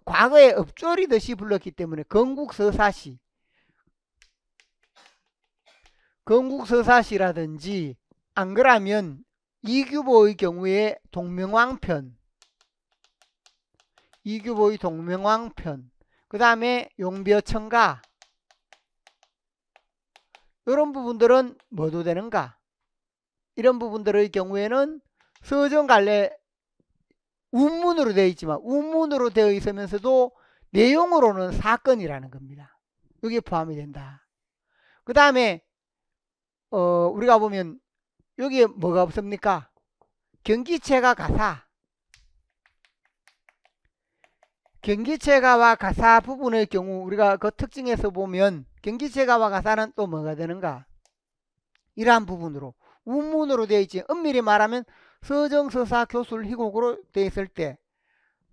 과거에 읊조리듯이 불렀기 때문에 건국서사시라든지, 안 그러면 이규보의 경우에 이규보의 동명왕편, 그 다음에 용벼천가, 이런 부분들은 뭐도 되는가? 이런 부분들의 경우에는 서정갈래 운문으로 되어 있지만, 운문으로 되어 있으면서도 내용으로는 사건이라는 겁니다. 여기에 포함이 된다. 그 다음에 우리가 보면 여기에 뭐가 없습니까? 경기체가 가사, 경기체가와 가사 부분의 경우 우리가 그 특징에서 보면 경기체가와 가사는 또 뭐가 되는가? 이러한 부분으로 운문으로 되어 있지, 엄밀히 말하면 서정서사 교술 희곡으로 되어 있을 때,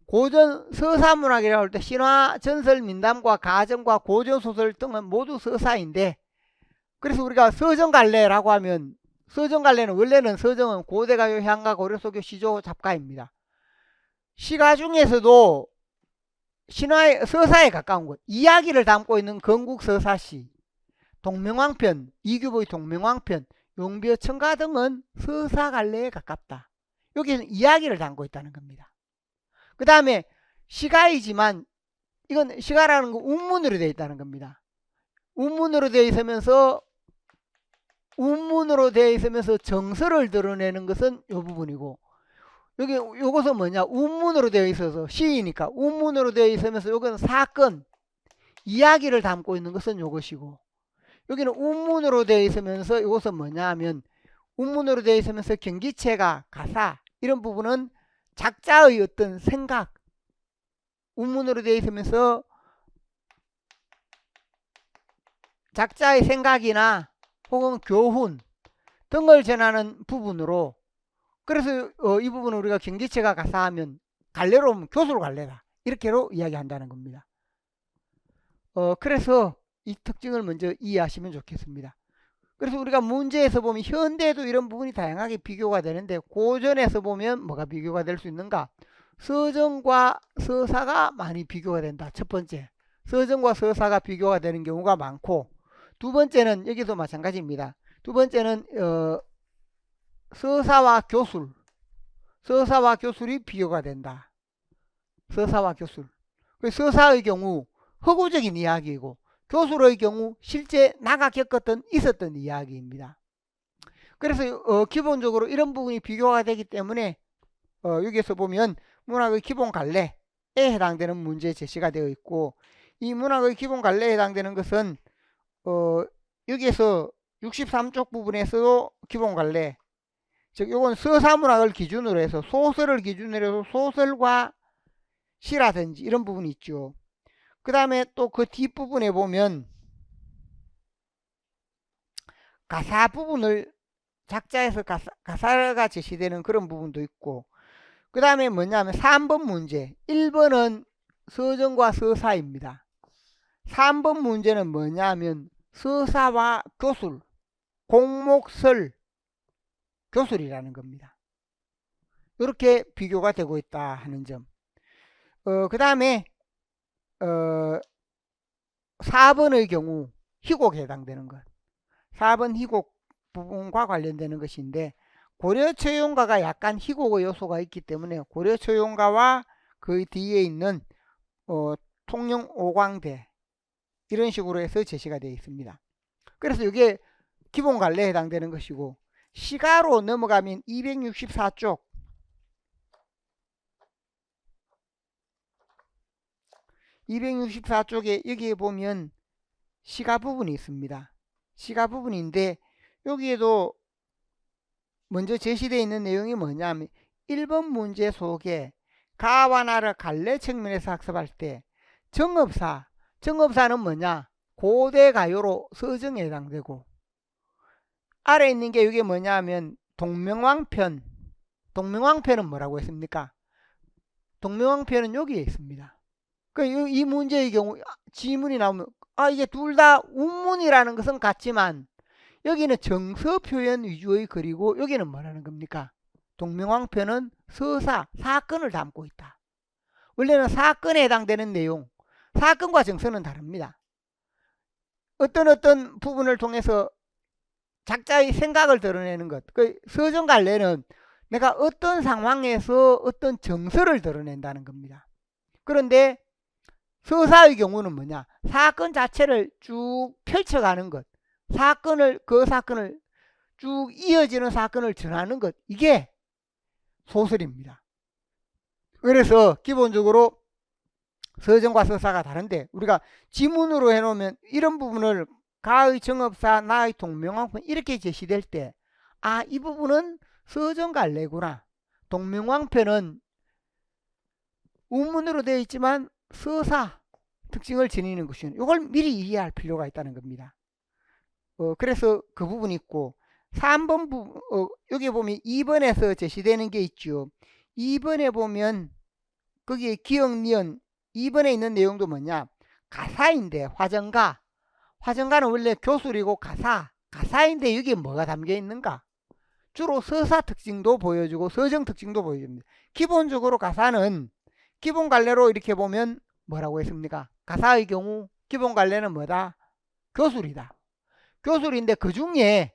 고전 서사문학이라고 할 때 신화, 전설, 민담과 가정과 고전소설 등은 모두 서사인데, 그래서 우리가 서정갈래라고 하면, 서정갈래는 원래는 서정은 고대가요, 향가, 고려소교, 시조, 잡가입니다. 시가 중에서도 신화의 서사에 가까운 것, 이야기를 담고 있는 건국서사시, 동명왕편, 이규보의 동명왕편, 용벼천가 등은 서사갈래에 가깝다. 여기는 이야기를 담고 있다는 겁니다. 그 다음에 시가이지만 이건 시가라는 거 운문으로 되어 있다는 겁니다. 운문으로 되어 있으면서 정서를 드러내는 것은 이 부분이고, 여기 요것은 뭐냐? 운문으로 되어 있어서 시이니까 운문으로 되어 있으면서 요거는 사건, 이야기를 담고 있는 것은 요것이고, 여기는 운문으로 되어 있으면서 이것은 뭐냐 하면, 운문으로 되어 있으면서 경기체가, 가사, 이런 부분은 작자의 어떤 생각, 운문으로 되어 있으면서 작자의 생각이나 혹은 교훈 등을 전하는 부분으로, 그래서 이 부분을 우리가 경기체가 가사하면 갈래로 오면 교수로 갈래다, 이렇게로 이야기한다는 겁니다. 그래서 이 특징을 먼저 이해하시면 좋겠습니다. 그래서 우리가 문제에서 보면 현대에도 이런 부분이 다양하게 비교가 되는데, 고전에서 보면 뭐가 비교가 될 수 있는가? 서정과 서사가 많이 비교가 된다. 첫 번째, 서정과 서사가 비교가 되는 경우가 많고, 두 번째는 여기도 마찬가지입니다. 두 번째는 서사와 교술이 비교가 된다. 서사와 교술. 서사의 경우 허구적인 이야기이고, 교술의 경우 실제 나가 겪었던 있었던 이야기입니다. 그래서 기본적으로 이런 부분이 비교가 되기 때문에 여기에서 보면 문학의 기본 갈래에 해당되는 문제 제시가 되어 있고, 이 문학의 기본 갈래에 해당되는 것은 여기에서 63쪽 부분에서도 기본 갈래, 즉 이건 서사문학을 기준으로 해서 소설을 기준으로 해서 소설과 시라든지 이런 부분이 있죠. 그 다음에 또 그 뒷부분에 보면 가사 부분을 작자에서 가사가 제시되는 그런 부분도 있고, 그 다음에 뭐냐면 3번 문제, 1번은 서정과 서사입니다. 3번 문제는 뭐냐면 서사와 교술, 공목설 교술이라는 겁니다. 이렇게 비교가 되고 있다 하는 점. 그 다음에 4번의 경우 희곡에 해당되는 것, 4번 희곡 부분과 관련되는 것인데, 고려초용가가 약간 희곡의 요소가 있기 때문에 고려초용가와 그 뒤에 있는 통영 오광대, 이런 식으로 해서 제시가 되어 있습니다. 그래서 이게 기본 갈래에 해당되는 것이고, 시가로 넘어가면 264쪽, 여기에 보면 시가 부분이 있습니다. 시가 부분인데, 여기에도 먼저 제시되어 있는 내용이 뭐냐면 1번 문제 속에 가와 나를 갈래 측면에서 학습할 때 정업사는 뭐냐? 고대 가요로 서정에 해당되고, 아래 있는 게 이게 뭐냐 하면 동명왕편은 뭐라고 했습니까? 동명왕표는 여기에 있습니다. 이 문제의 경우 지문이 나오면 이게 둘 다 운문이라는 것은 같지만 여기는 정서 표현 위주의 글이고 여기는 뭐라는 겁니까? 동명왕표는 서사, 사건을 담고 있다. 원래는 사건에 해당되는 내용, 사건과 정서는 다릅니다. 어떤 부분을 통해서 작자의 생각을 드러내는 것. 서정갈래는 내가 어떤 상황에서 어떤 정서를 드러낸다는 겁니다. 그런데 서사의 경우는 뭐냐? 사건 자체를 쭉 펼쳐가는 것. 그 사건을 쭉 이어지는 사건을 전하는 것. 이게 소설입니다. 그래서 기본적으로 서정과 서사가 다른데 우리가 지문으로 해놓으면 이런 부분을 가의 정업사, 나의 동명왕편 이렇게 제시될 때 이 부분은 서정갈래구나. 동명왕편은 운문으로 되어 있지만 서사 특징을 지니는 것이죠. 이걸 미리 이해할 필요가 있다는 겁니다. 그래서 그 부분이 있고 3번 부분 여기 보면 2번에서 제시되는 게 있죠. 2번에 보면 거기에 기억, 니은 2번에 있는 내용도 뭐냐? 가사인데 화정가는 원래 교술이고 가사인데 여기에 뭐가 담겨 있는가? 주로 서사 특징도 보여주고 서정 특징도 보여줍니다. 기본적으로 가사는 기본 갈래로 이렇게 보면 뭐라고 했습니까? 가사의 경우 기본 갈래는 뭐다? 교술이다. 교술인데 그 중에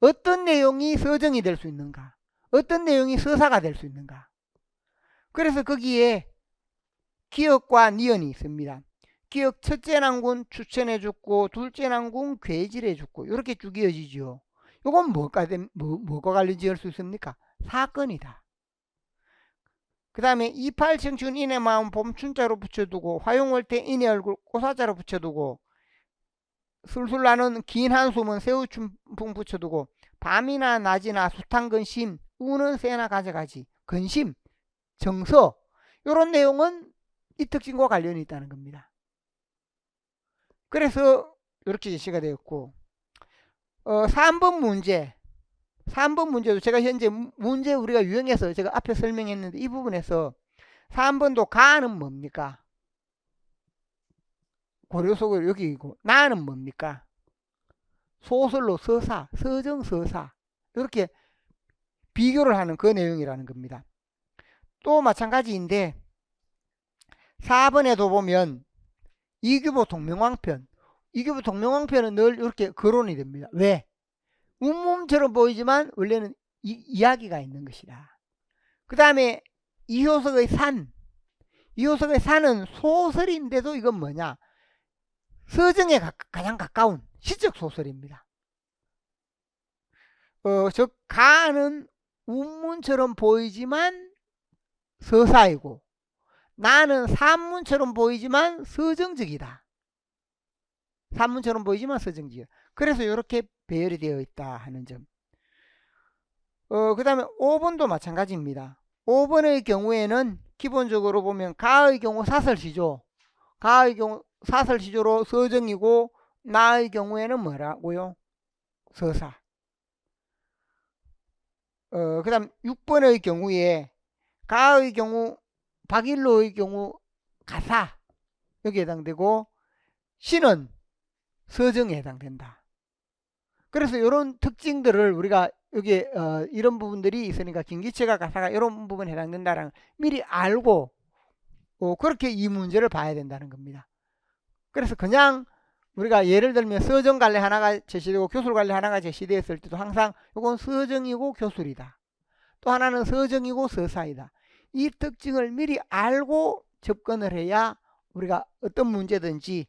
어떤 내용이 서정이 될 수 있는가? 어떤 내용이 서사가 될 수 있는가? 그래서 거기에 기역과 니은이 있습니다. 기역 첫째 난군 추천해 줬고 둘째 난군 괴질해 줬고 이렇게 쭉 이어지죠. 이건 뭐가 관련 지을 수 있습니까? 사건이다. 그 다음에 28 청춘 인의 마음 봄춘자로 붙여두고 화용할 때 인의 얼굴 꽃사자로 붙여두고 술술 나는 긴 한숨은 새우춘풍 붙여두고 밤이나 낮이나 숱한 근심 우는 새나 가져가지 근심 정서 이런 내용은 이 특징과 관련이 있다는 겁니다. 그래서 이렇게 제시가 되었고 3번 문제도 제가 현재 문제 우리가 유형해서 제가 앞에 설명했는데 이 부분에서 3번도 가는 뭡니까? 고려 속을 여기고 나는 뭡니까? 소설로 서사, 서정서사 이렇게 비교를 하는 그 내용이라는 겁니다. 또 마찬가지인데 4번에도 보면 이규보 동명왕편은 늘 이렇게 거론이 됩니다. 왜? 운문처럼 보이지만 원래는 이야기가 있는 것이다. 그 다음에 이효석의 산은 소설인데도 이건 뭐냐? 서정에 가장 가까운 시적 소설입니다. 즉 가는 운문처럼 보이지만 서사이고 나는 산문처럼 보이지만 서정적이다. 산문처럼 보이지만 서정적이다. 그래서 이렇게 배열이 되어 있다 하는 점. 그 다음에 5번도 마찬가지입니다. 5번의 경우에는 기본적으로 보면 가의 경우 사설시조, 가의 경우 사설시조로 서정이고 나의 경우에는 뭐라고요? 서사. 그 다음 6번의 경우에 가의 경우 박일로의 경우 가사 여기에 해당되고 시는 서정에 해당된다. 그래서 이런 특징들을 우리가 여기 이런 부분들이 있으니까 김기체가 가사가 이런 부분에 해당된다는 미리 알고 그렇게 이 문제를 봐야 된다는 겁니다. 그래서 그냥 우리가 예를 들면 서정갈래 하나가 제시되고 교술갈래 하나가 제시되었을 때도 항상 이건 서정이고 교술이다. 또 하나는 서정이고 서사이다. 이 특징을 미리 알고 접근을 해야 우리가 어떤 문제든지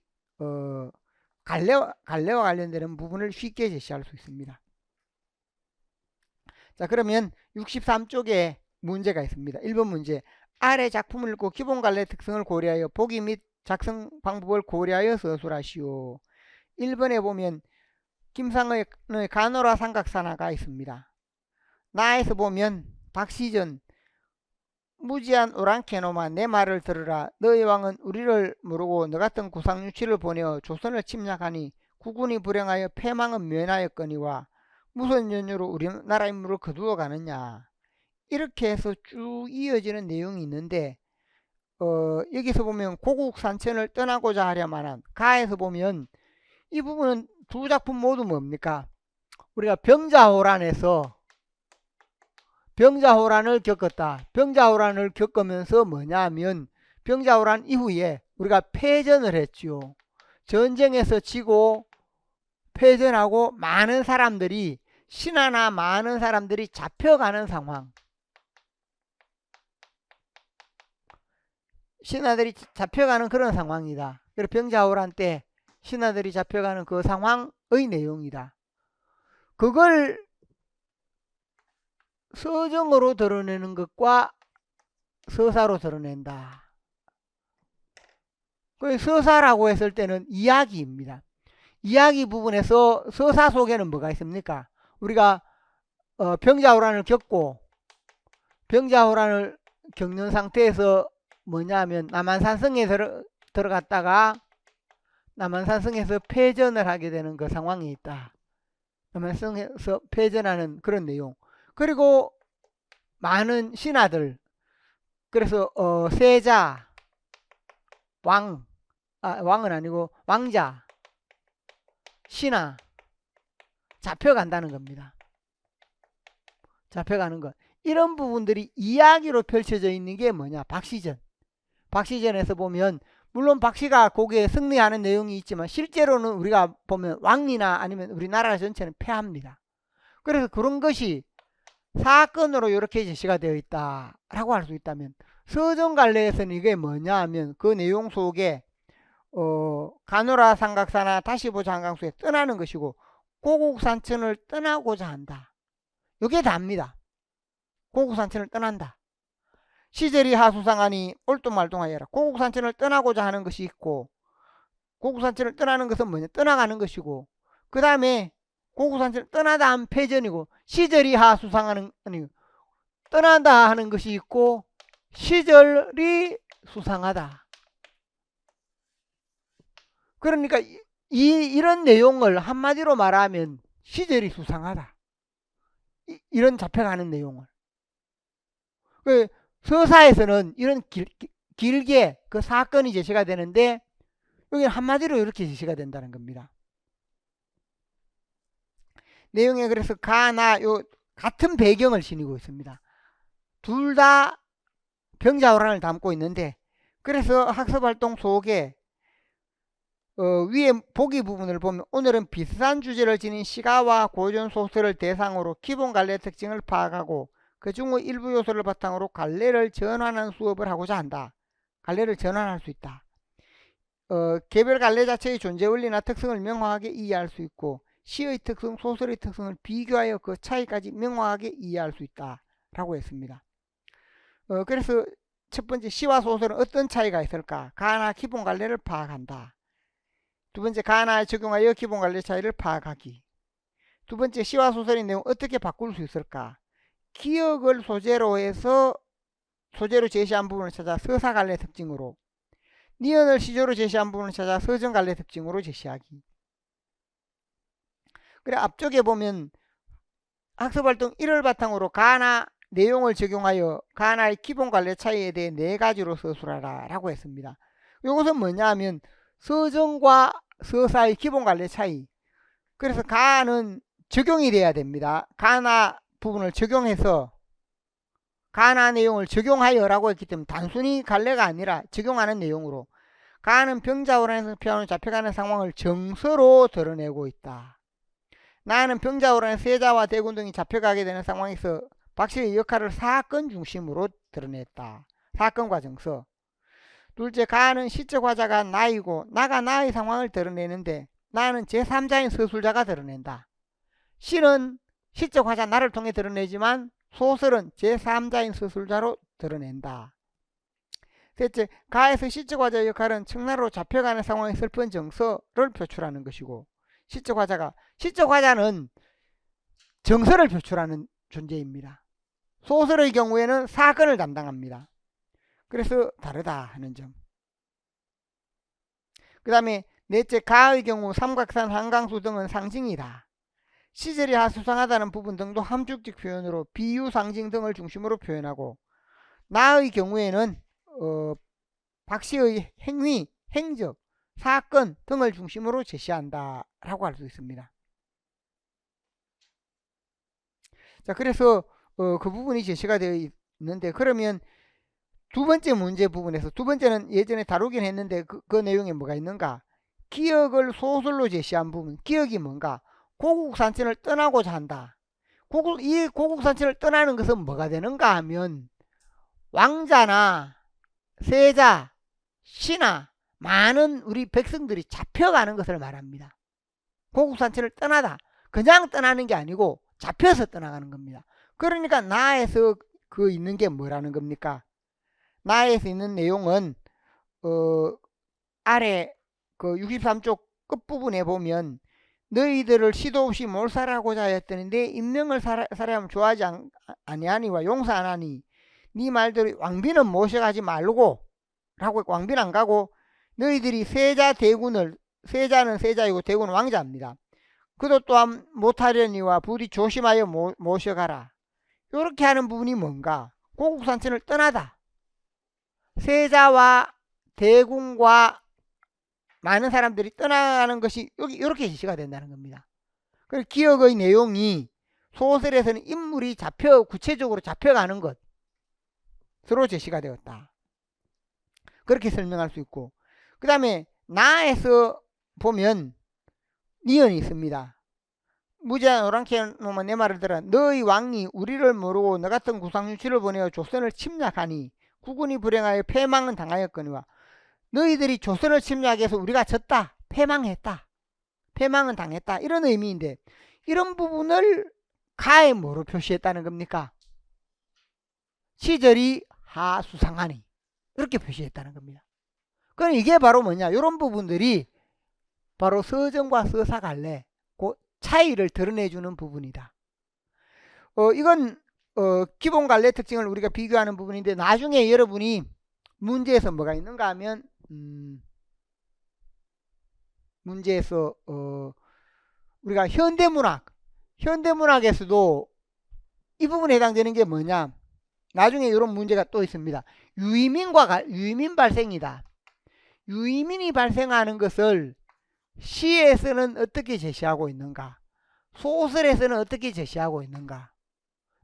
갈래와 관련되는 부분을 쉽게 제시할 수 있습니다. 자, 그러면 63쪽에 문제가 있습니다. 1번 문제. 아래 작품을 읽고 기본 갈래 특성을 고려하여 보기 및 작성 방법을 고려하여 서술하시오. 1번에 보면 김상의 가노라 삼각산화가 있습니다. 나에서 보면 박시전 무지한 오랑캐노마 내 말을 들으라. 너의 왕은 우리를 모르고 너 같은 구상유치를 보내어 조선을 침략하니 국군이 불행하여 패망은 면하였거니와 무슨 연유로 우리나라 인물을 거두어 가느냐. 이렇게 해서 쭉 이어지는 내용이 있는데 여기서 보면 고국 산천을 떠나고자 하려마는 가에서 보면 이 부분은 두 작품 모두 뭡니까? 우리가 병자호란에서 병자호란을 겪었다. 병자호란을 겪으면서 뭐냐면 병자호란 이후에 우리가 패전을 했죠. 전쟁에서 지고 패전하고 많은 사람들이 신하나 많은 사람들이 잡혀가는 상황. 신하들이 잡혀가는 그런 상황이다. 그래서 병자호란 때 신하들이 잡혀가는 그 상황의 내용이다. 그걸 서정으로 드러내는 것과 서사로 드러낸다. 그 서사라고 했을 때는 이야기입니다. 이야기 부분에서 서사 속에는 뭐가 있습니까? 우리가 병자호란을 겪고 병자호란을 겪는 상태에서 뭐냐면 남한산성에 들어갔다가 남한산성에서 패전을 하게 되는 그 상황이 있다. 남한산성에서 패전하는 그런 내용. 그리고 많은 신하들, 그래서 세자, 왕은 아니고 왕자, 신하 잡혀간다는 겁니다. 잡혀가는 것. 이런 부분들이 이야기로 펼쳐져 있는 게 뭐냐? 박시전. 박시전에서 보면 물론 박씨가 거기에 승리하는 내용이 있지만 실제로는 우리가 보면 왕이나 아니면 우리나라 전체는 패합니다. 그래서 그런 것이 사건으로 이렇게 제시가 되어 있다라고 할 수 있다면 서정갈래에서는 이게 뭐냐 하면 그 내용 속에 가노라 삼각사나 다시보자 한강수에 떠나는 것이고 고국산천을 떠나고자 한다. 이게 답니다. 고국산천을 떠난다. 시절이 하수상하니 올동말동하여라. 고국산천을 떠나고자 하는 것이 있고 고국산천을 떠나는 것은 뭐냐? 떠나가는 것이고 그 다음에 고국산천을 떠나다 하면 패전이고 시절이 하수상하는 아니 떠난다 하는 것이 있고 시절이 수상하다. 그러니까 이런 내용을 한마디로 말하면 시절이 수상하다. 이런 잡혀가는 내용을. 그 서사에서는 이런 길게 그 사건이 제시가 되는데 여기는 한마디로 이렇게 제시가 된다는 겁니다. 내용에 그래서 가나 요 같은 배경을 지니고 있습니다. 둘 다 병자호란을 담고 있는데 그래서 학습활동 속에 위에 보기 부분을 보면 오늘은 비슷한 주제를 지닌 시가와 고전 소설을 대상으로 기본 갈래 특징을 파악하고 그 중의 일부 요소를 바탕으로 갈래를 전환하는 수업을 하고자 한다. 갈래를 전환할 수 있다. 개별 갈래 자체의 존재 원리나 특성을 명확하게 이해할 수 있고 시의 특성, 소설의 특성을 비교하여 그 차이까지 명확하게 이해할 수 있다. 라고 했습니다. 그래서 첫 번째 시와 소설은 어떤 차이가 있을까? 가나 기본 갈래를 파악한다. 두 번째 가나에 적용하여 기본 갈래 차이를 파악하기. 두 번째 시와 소설의 내용 어떻게 바꿀 수 있을까? 기억을 소재로 해서 소재로 제시한 부분을 찾아 서사 갈래 특징으로 니은을 시조로 제시한 부분을 찾아 서정 갈래 특징으로 제시하기. 그래 앞쪽에 보면 학습활동 1을 바탕으로 가나 내용을 적용하여 가나의 기본 갈래 차이에 대해 4가지로 서술하라 라고 했습니다. 이것은 뭐냐 하면 서정과 서사의 기본 갈래 차이. 그래서 가는 적용이 돼야 됩니다. 가나 부분을 적용해서 가나 내용을 적용하여 라고 했기 때문에 단순히 갈래가 아니라 적용하는 내용으로 가는 병자호란에서 피하는 잡혀가는 상황을 정서로 드러내고 있다. 나는 병자호란에서 세자와 대군 등이 잡혀가게 되는 상황에서 박씨의 역할을 사건 중심으로 드러냈다. 사건과 정서. 둘째, 가는 시적 화자가 나이고 나가 나의 상황을 드러내는데 나는 제3자인 서술자가 드러낸다. 시는 시적 화자 나를 통해 드러내지만 소설은 제3자인 서술자로 드러낸다. 셋째, 가에서 시적 화자의 역할은 청나라로 잡혀가는 상황의 슬픈 정서를 표출하는 것이고 시적 화자는 정서를 표출하는 존재입니다. 소설의 경우에는 사건을 담당합니다. 그래서 다르다 하는 점. 그 다음에 넷째, 가의 경우 삼각산, 한강수 등은 상징이다. 시절이 하수상하다는 부분 등도 함축적 표현으로 비유, 상징 등을 중심으로 표현하고 나의 경우에는 박씨의 행위, 행적, 사건 등을 중심으로 제시한다 라고 할 수 있습니다. 자, 그래서 그 부분이 제시가 되어 있는데, 그러면 두 번째 문제 부분에서, 두 번째는 예전에 다루긴 했는데 그 내용에 뭐가 있는가? 기억을 소설로 제시한 부분. 기억이 뭔가? 고국산천을 떠나고자 한다. 이 고국산천을 떠나는 것은 뭐가 되는가 하면 왕자나 세자, 신하, 많은 우리 백성들이 잡혀가는 것을 말합니다. 고국산천을 떠나다. 그냥 떠나는 게 아니고 잡혀서 떠나가는 겁니다. 그러니까 나에서 그 있는 게 뭐라는 겁니까? 나에서 있는 내용은 아래 그 63쪽 끝부분에 보면 너희들을 시도 없이 몰살하고자 하였더니 내 임명을 살아하면 좋아하지 아니하니와 용서 안 하니 네 말대로 왕비는 모셔가지 말고 라고 왕비는 안 가고 너희들이 세자 대군을, 세자는 세자이고 대군은 왕자입니다. 그도 또한 못하려니와 부디 조심하여 모셔가라. 이렇게 하는 부분이 뭔가? 고국산천을 떠나다. 세자와 대군과 많은 사람들이 떠나가는 것이 여기 이렇게 제시가 된다는 겁니다. 그리고 기억의 내용이 소설에서는 인물이 구체적으로 잡혀가는 것으로 제시가 되었다. 그렇게 설명할 수 있고, 그 다음에 나에서 보면 니은이 있습니다. 무제한 오랑캐 놈은 내 말을 들어. 너희 왕이 우리를 모르고 너 같은 구상유치를 보내어 조선을 침략하니 국군이 불행하여 패망은 당하였거니와 너희들이 조선을 침략해서 우리가 졌다, 패망했다, 패망은 당했다, 이런 의미인데, 이런 부분을 가에 뭐로 표시했다는 겁니까? 시절이 하수상하니 이렇게 표시했다는 겁니다. 그럼 이게 바로 뭐냐? 이런 부분들이 바로 서정과 서사갈래 그 차이를 드러내주는 부분이다. 이건 기본 갈래 특징을 우리가 비교하는 부분인데, 나중에 여러분이 문제에서 뭐가 있는가 하면 문제에서 우리가 현대문학에서도 이 부분에 해당되는 게 뭐냐? 나중에 이런 문제가 또 있습니다. 유의민 발생이다. 유의민이 발생하는 것을 시에서는 어떻게 제시하고 있는가? 소설에서는 어떻게 제시하고 있는가?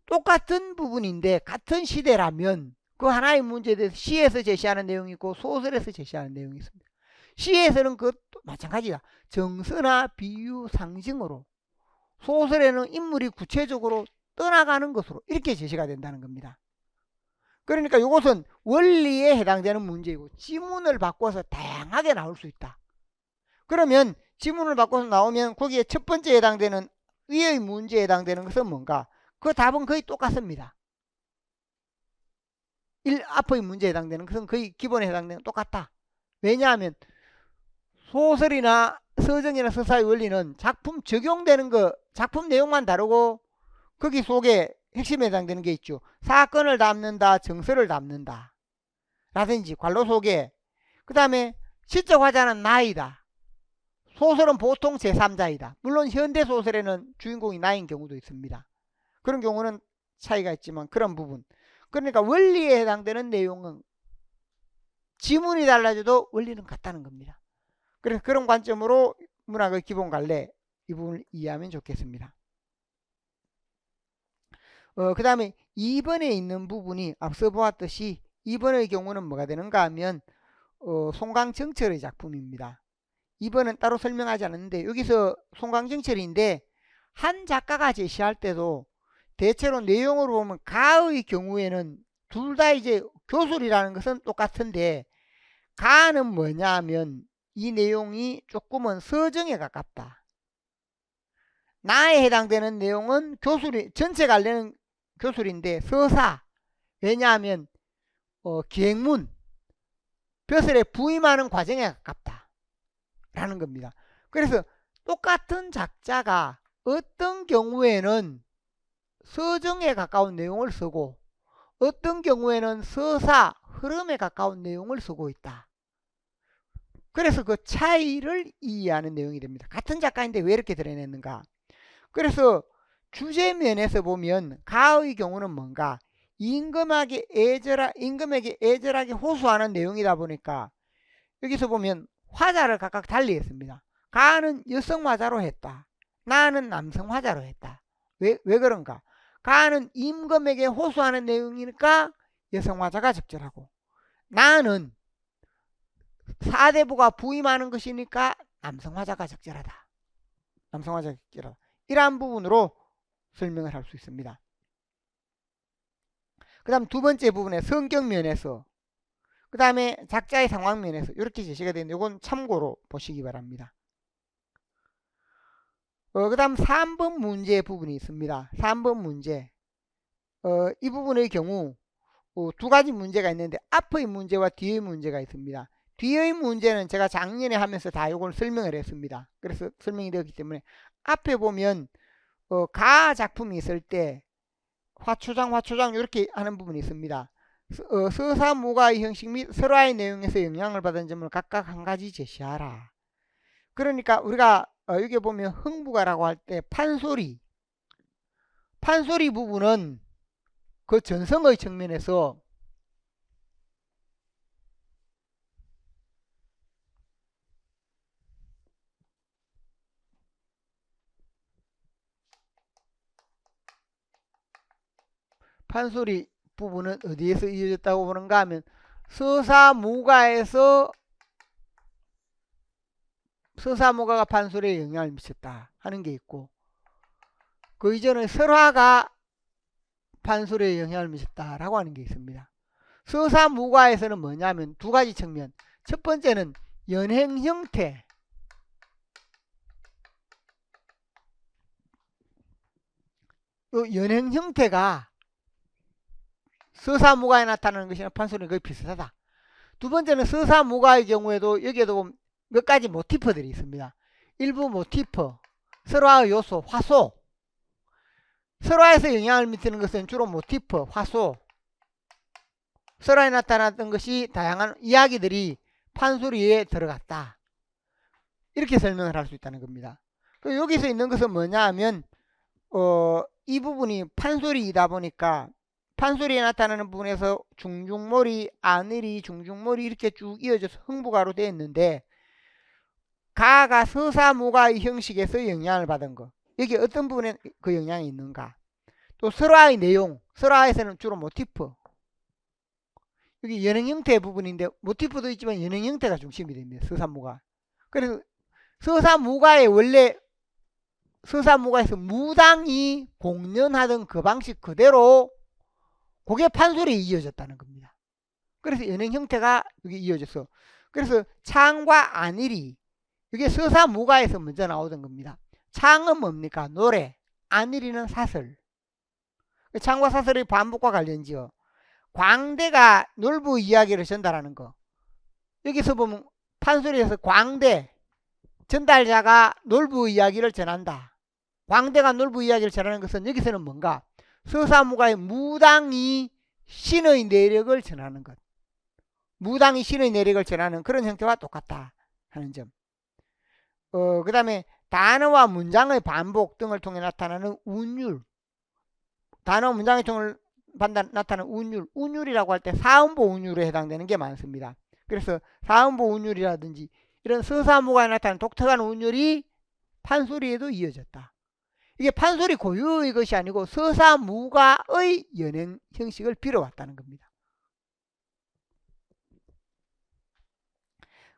똑같은 부분인데 같은 시대라면 그 하나의 문제에 대해서 시에서 제시하는 내용이 있고 소설에서 제시하는 내용이 있습니다. 시에서는 그것도 마찬가지다. 정서나 비유, 상징으로, 소설에는 인물이 구체적으로 떠나가는 것으로 이렇게 제시가 된다는 겁니다. 그러니까 이것은 원리에 해당되는 문제이고 지문을 바꿔서 다양하게 나올 수 있다. 그러면 지문을 바꿔서 나오면 거기에 첫 번째 해당되는 위의 문제에 해당되는 것은 뭔가? 그 답은 거의 똑같습니다. 앞의 문제에 해당되는 것은 거의 기본에 해당되는 똑같다. 왜냐하면 소설이나 서정이나 서사의 원리는 작품 적용되는 거, 작품 내용만 다르고 거기 속에 핵심에 해당되는 게 있죠. 사건을 담는다, 정서를 담는다 라든지 관로 소개, 그 다음에 시적 화자는 나이다. 소설은 보통 제3자이다. 물론 현대소설에는 주인공이 나인 경우도 있습니다. 그런 경우는 차이가 있지만 그런 부분, 그러니까 원리에 해당되는 내용은 지문이 달라져도 원리는 같다는 겁니다. 그래서 그런 관점으로 문학의 기본 갈래 이 부분을 이해하면 좋겠습니다. 그 다음에 2번에 있는 부분이 앞서 보았듯이 2번의 경우는 뭐가 되는가 하면 송강정철의 작품입니다. 2번은 따로 설명하지 않았는데 여기서 송강정철인데 한 작가가 제시할 때도 대체로 내용으로 보면 가의 경우에는 둘 다 이제 교술이라는 것은 똑같은데 가는 뭐냐 하면 이 내용이 조금은 서정에 가깝다. 나에 해당되는 내용은 교술이 전체 관련 교술인데 서사, 왜냐하면 기행문, 벼슬에 부임하는 과정에 가깝다 라는 겁니다. 그래서 똑같은 작자가 어떤 경우에는 서정에 가까운 내용을 쓰고 어떤 경우에는 서사, 흐름에 가까운 내용을 쓰고 있다. 그래서 그 차이를 이해하는 내용이 됩니다. 같은 작가인데 왜 이렇게 드러냈는가? 그래서 주제면에서 보면 가의 경우는 뭔가? 임금에게 애절하게 호소하는 내용이다 보니까 여기서 보면 화자를 각각 달리 했습니다. 가는 여성 화자로 했다. 나는 남성 화자로 했다. 왜 그런가? 가는 임금에게 호소하는 내용이니까 여성 화자가 적절하고, 나는 사대부가 부임하는 것이니까 남성 화자가 적절하다. 남성 화자가 적절하다. 이러한 부분으로 설명을 할 수 있습니다. 그 다음 두 번째 부분에 성격면에서, 그 다음에 작자의 상황면에서 이렇게 제시가 되는데 이건 참고로 보시기 바랍니다. 그 다음 3번 문제 부분이 있습니다. 3번 문제. 이 부분의 경우 두 가지 문제가 있는데 앞의 문제와 뒤의 문제가 있습니다. 뒤의 문제는 제가 작년에 하면서 다 이걸 설명을 했습니다. 그래서 설명이 되었기 때문에 앞에 보면 가 작품이 있을 때 화초장 이렇게 하는 부분이 있습니다. 서사무가의 형식 및 설화의 내용에서 영향을 받은 점을 각각 한 가지 제시하라. 그러니까 우리가 여기 보면 흥부가라고 할 때 판소리 부분은 그 전성의 측면에서 판소리 부분은 어디에서 이어졌다고 보는가 하면 서사무가에서 서사무가가 판소리에 영향을 미쳤다 하는 게 있고, 그 이전에 설화가 판소리에 영향을 미쳤다라고 하는 게 있습니다. 서사무가에서는 뭐냐면 두 가지 측면. 첫 번째는 연행 형태. 이 연행 형태가 서사무가에 나타나는 것이나 판소리는 거의 비슷하다. 두 번째는 서사무가의 경우에도 여기에도 몇 가지 모티프들이 있습니다. 일부 모티프, 설화의 요소, 화소. 설화에서 영향을 미치는 것은 주로 모티프, 화소. 설화에 나타났던 것이 다양한 이야기들이 판소리에 들어갔다. 이렇게 설명을 할 수 있다는 겁니다. 여기서 있는 것은 뭐냐 하면 이 부분이 판소리이다 보니까 판소리에 나타나는 부분에서 중중몰이, 아늘이, 중중몰이 이렇게 쭉 이어져서 흥부가로 되어 있는데, 가가 서사무가의 형식에서 영향을 받은 거, 여기 어떤 부분에 그 영향이 있는가. 또 설화의 내용, 설화에서는 주로 모티프, 여기 연행 형태 부분인데 모티프도 있지만 연행 형태가 중심이 됩니다. 서사무가. 그래서 서사무가의 원래 서사무가에서 무당이 공연하던 그 방식 그대로 그게 판소리에 이어졌다는 겁니다. 그래서 연행 형태가 여기 이어졌어. 그래서 창과 안일이 이게 서사무가에서 먼저 나오던 겁니다. 창은 뭡니까? 노래. 안일이는 사설. 창과 사설의 반복과 관련지어. 광대가 놀부 이야기를 전달하는 거. 여기서 보면 판소리에서 광대, 전달자가 놀부 이야기를 전한다. 광대가 놀부 이야기를 전하는 것은 여기서는 뭔가? 서사무가의 무당이 신의 내력을 전하는 것. 무당이 신의 내력을 전하는 그런 형태와 똑같다 하는 점. 그 다음에 단어와 문장의 반복 등을 통해 나타나는 운율. 단어와 문장을 통해 나타나는 운율. 운율이라고 할 때 사음보 운율에 해당되는 게 많습니다. 그래서 사음보 운율이라든지 이런 서사무가에 나타나는 독특한 운율이 판소리에도 이어졌다. 이게 판소리 고유의 것이 아니고 서사무가의 연행 형식을 빌어왔다는 겁니다.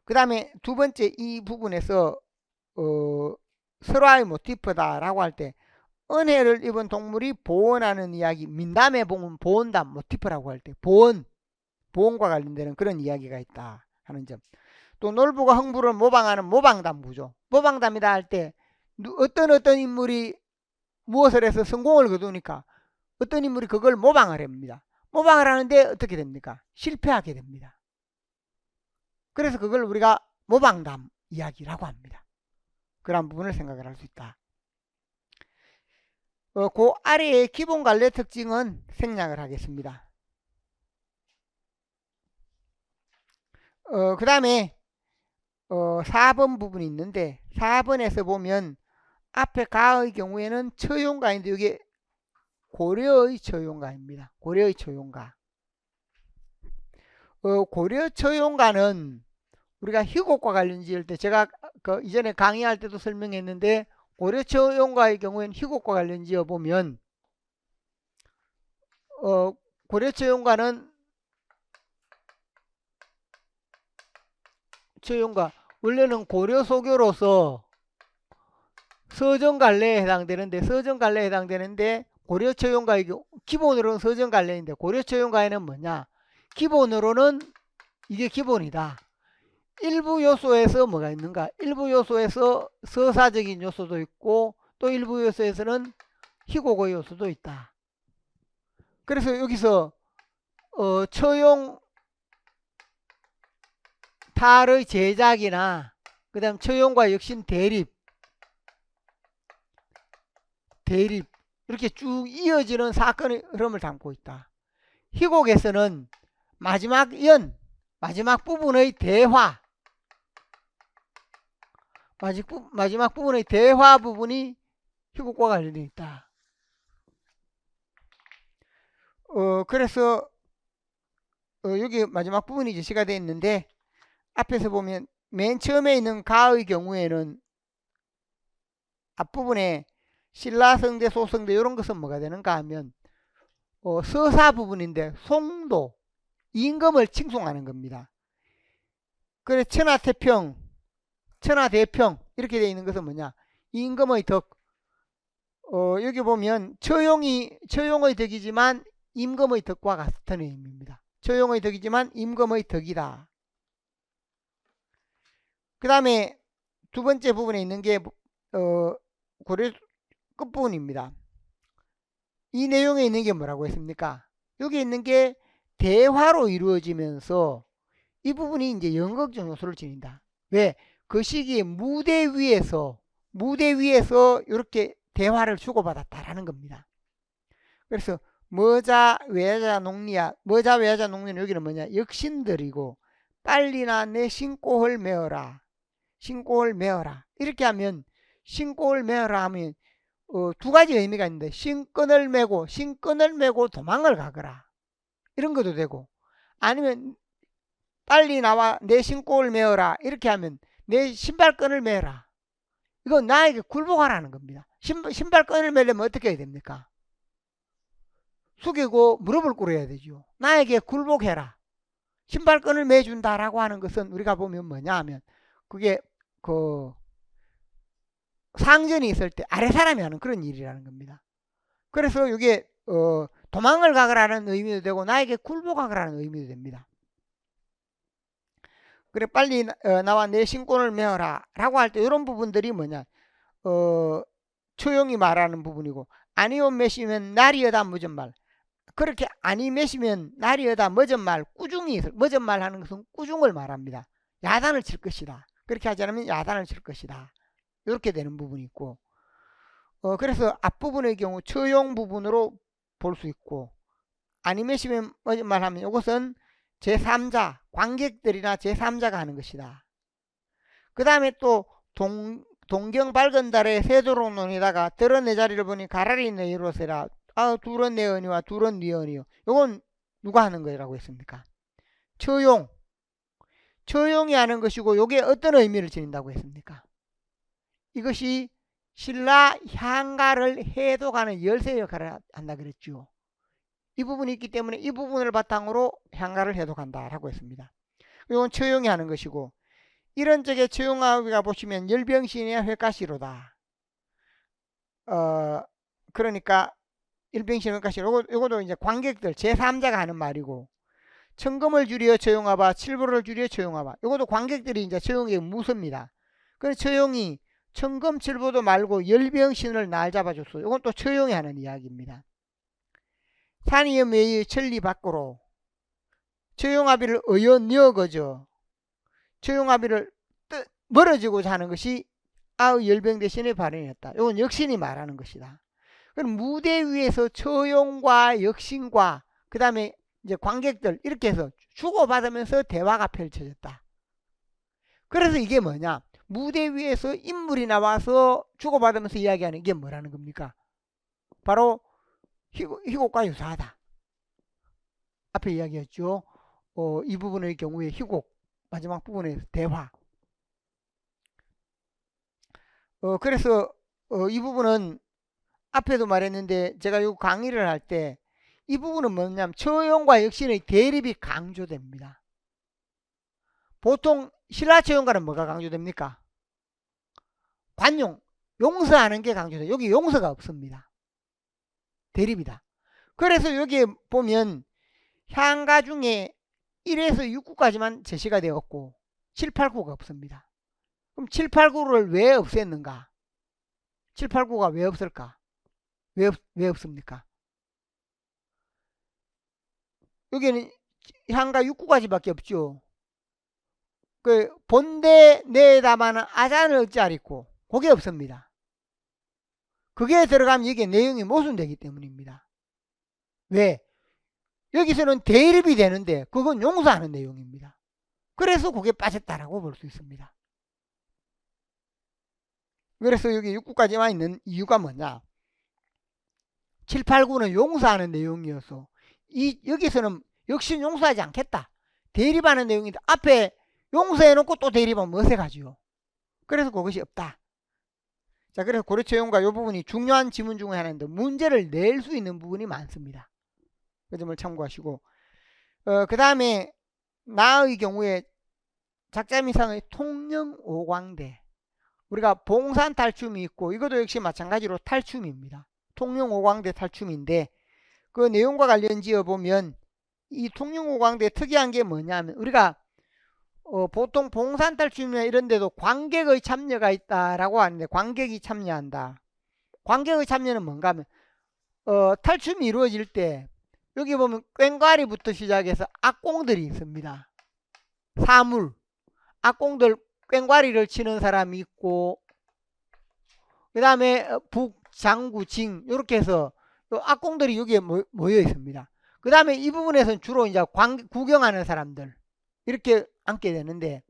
그 다음에 두 번째 이 부분에서 설화의 모티프다라고 할 때 은혜를 입은 동물이 보온하는 이야기, 민담에 보면 보온담 모티프라고 할 때 보온과 관련되는 그런 이야기가 있다 하는 점. 또 놀부가 흥부를 모방하는 모방담 구조. 모방담이다 할 때 어떤 인물이 무엇을 해서 성공을 거두니까 어떤 인물이 그걸 모방을 합니다. 모방을 하는데 어떻게 됩니까? 실패하게 됩니다. 그래서 그걸 우리가 모방담 이야기라고 합니다. 그런 부분을 생각을 할 수 있다. 그 아래의 기본 관례 특징은 생략을 하겠습니다. 그 다음에 4번 부분이 있는데 4번에서 보면 앞에 가의 경우에는 처용가인데 여기 고려의 처용가입니다. 고려의 처용가. 고려 처용가는 우리가 희곡과 관련 지을 때 제가 그 이전에 강의할 때도 설명했는데 고려 처용가의 경우에는 희곡과 관련 지어 보면 고려 처용가는 처용가 원래는 고려 소교로서 서정갈래에 해당되는데 고려 처용가의 경우 기본으로는 서정갈래인데 고려 처용가에는 뭐냐? 기본으로는 이게 기본이다. 일부 요소에서 뭐가 있는가? 일부 요소에서 서사적인 요소도 있고 또 일부 요소에서는 희곡의 요소도 있다. 그래서 여기서 처용 탈의 제작이나 그 다음 처용과 역신 대립 이렇게 쭉 이어지는 사건의 흐름을 담고 있다. 희곡에서는 마지막 부분의 대화 마지막 부분의 대화 부분이 희곡과 관련되어 있다. 그래서 여기 마지막 부분이 제시가 되어 있는데 앞에서 보면 맨 처음에 있는 가의 경우에는 앞부분에 신라성대 소성대 이런 것은 뭐가 되는가 하면 서사 부분인데 송도 임금을 칭송하는 겁니다. 그래 천하대평 이렇게 되어 있는 것은 뭐냐? 임금의 덕. 여기 보면 처용의 덕이지만 임금의 덕과 같은 의미입니다. 처용의 덕이지만 임금의 덕이다. 그 다음에 두 번째 부분에 있는 게 고려 끝부분입니다. 이 내용에 있는 게 뭐라고 했습니까? 여기 있는 게 대화로 이루어지면서 이 부분이 이제 연극적 요소를 지닌다. 왜? 그 시기에 무대 위에서 이렇게 대화를 주고받았다라는 겁니다. 그래서 머자 외자 농리야. 머자 외자 농리는 여기는 뭐냐? 역신들이고 빨리나 내 신고를 메어라. 이렇게 하면 신고를 메어라 하면 두 가지 의미가 있는데 신끈을 메고 도망을 가거라. 이런 것도 되고 아니면 빨리 나와 내 신고를 메어라. 이렇게 하면 내 신발끈을 메어라. 이건 나에게 굴복하라는 겁니다. 신발끈을 메려면 어떻게 해야 됩니까? 숙이고 무릎을 꿇어야 되죠. 나에게 굴복해라. 신발끈을 매준다라고 하는 것은 우리가 보면 뭐냐 하면 그게 그 상전이 있을 때 아래 사람이 하는 그런 일이라는 겁니다. 그래서 이게 도망을 가거라는 의미도 되고 나에게 굴복하거라는 의미도 됩니다. 그래 빨리 나와 내 신권을 메어라 라고 할 때 이런 부분들이 뭐냐 처용이 말하는 부분이고 아니오 메시면 날이여다 무전말 그렇게 아니 메시면 날이여다 머전말 꾸중이 있을 머전말 하는 것은 꾸중을 말합니다. 야단을 칠 것이다. 그렇게 하지 않으면 야단을 칠 것이다. 이렇게 되는 부분이 있고 그래서 앞부분의 경우 처용 부분으로 볼 수 있고 아니 메시면 머전말 하면 이것은 제3자 관객들이나 제3자가 하는 것이다. 그 다음에 또 동경 밝은 달에 세도록 논에다가 들은 내 자리를 보니 가라리 내 이로세라 둘은 내 언니와 둘은 네 언니요. 이건 누가 하는 거라고 했습니까? 처용이 하는 것이고 이게 어떤 의미를 지닌다고 했습니까? 이것이 신라 향가를 해독하는 열쇠 역할을 한다 그랬죠. 이 부분이 있기 때문에 이 부분을 바탕으로 향가를 해독한다라고 했습니다. 이건 처용이 하는 것이고 이런 쪽에 처용하기가 보시면 열병신의 회가시로다. 그러니까 일병신 회가시로 이것도 이제 관객들 제3자가 하는 말이고 천금을 줄여 처용하바 칠부를 줄여 처용하바 이것도 관객들이 이제 처용의 무섭니다. 그래서 처용이 천금 칠부도 말고 열병신을 날 잡아줬어. 이건 또 처용이 하는 이야기입니다. 산이여매의 천리 밖으로 처용아비를 의연뉘어거져 처용아비를 멀어지고자 하는 것이 아의 열병 대신의 발언이었다. 이건 역신이 말하는 것이다. 그럼 무대 위에서 처용과 역신과 그 다음에 이제 관객들 이렇게 해서 주고받으면서 대화가 펼쳐졌다. 그래서 이게 뭐냐? 무대 위에서 인물이 나와서 주고받으면서 이야기하는 게 뭐라는 겁니까? 바로 희곡과 유사하다. 앞에 이야기했죠. 이 부분의 경우에 희곡, 마지막 부분에서 대화. 그래서 이 부분은 앞에도 말했는데 제가 이 강의를 할 때 이 부분은 뭐냐면 처용과 역신의 대립이 강조됩니다. 보통 신라처용과는 뭐가 강조됩니까? 관용, 용서하는 게 강조돼요. 여기 용서가 없습니다. 대립이다. 그래서 여기에 보면 향가 중에 1에서 6구까지만 제시가 되었고 7, 8구가 없습니다. 그럼 7, 8구를 왜 없앴는가? 7, 8구가 왜 없을까? 왜 없습니까? 여기는 향가 6구까지밖에 없죠. 그 본대 내에다마는 아잔을 어찌하리고 그게 없습니다. 그게 들어가면 이게 내용이 모순되기 때문입니다. 왜? 여기서는 대립이 되는데 그건 용서하는 내용입니다. 그래서 그게 빠졌다라고 볼 수 있습니다. 그래서 여기 6구까지만 있는 이유가 뭐냐? 7, 8, 9는 용서하는 내용이어서 여기서는 역시 용서하지 않겠다. 대립하는 내용인데 앞에 용서해놓고 또 대립하면 어색하지요. 그래서 그것이 없다. 자, 그래서 고려처용과 이 부분이 중요한 지문 중에 하나인데 문제를 낼 수 있는 부분이 많습니다. 그 점을 참고하시고 그 다음에 나의 경우에 작자미상의 통영오광대 우리가 봉산탈춤이 있고 이것도 역시 마찬가지로 탈춤입니다. 통영오광대 탈춤인데 그 내용과 관련지어 보면 이 통영오광대 특이한 게 뭐냐면 우리가 보통 봉산탈춤이나 이런 데도 관객의 참여가 있다라고 하는데 관객이 참여한다. 관객의 참여는 뭔가 하면 탈춤이 이루어질 때 여기 보면 꽹과리부터 시작해서 악공들이 있습니다. 사물 악공들 꽹과리를 치는 사람이 있고 그 다음에 북, 장구, 징 이렇게 해서 악공들이 여기에 모여 있습니다. 그 다음에 이 부분에서는 주로 이제 구경하는 사람들 이렇게 앉게 되는데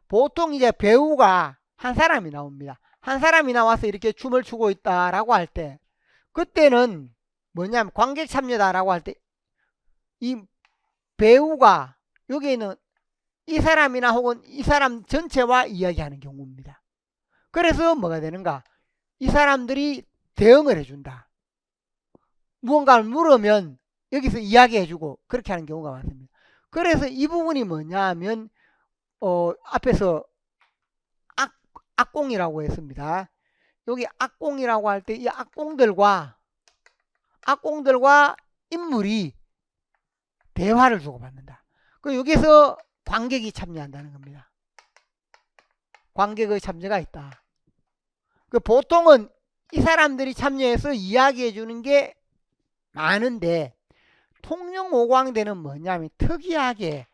보통 이제 배우가 한 사람이 나옵니다. 한 사람이 나와서 이렇게 춤을 추고 있다라고 할 때 그때는 뭐냐면 관객 참여다라고 할 때 이 배우가 여기에는 이 사람이나 혹은 이 사람 전체와 이야기하는 경우입니다. 그래서 뭐가 되는가? 이 사람들이 대응을 해준다. 무언가를 물으면 여기서 이야기해주고 그렇게 하는 경우가 많습니다. 그래서 이 부분이 뭐냐 하면 앞에서 악공이라고 했습니다. 여기 악공이라고 할 때 이 악공들과 인물이 대화를 주고받는다. 그 여기서 관객이 참여한다는 겁니다. 관객의 참여가 있다. 그 보통은 이 사람들이 참여해서 이야기해 주는 게 많은데 통영오광대는 뭐냐면 특이하게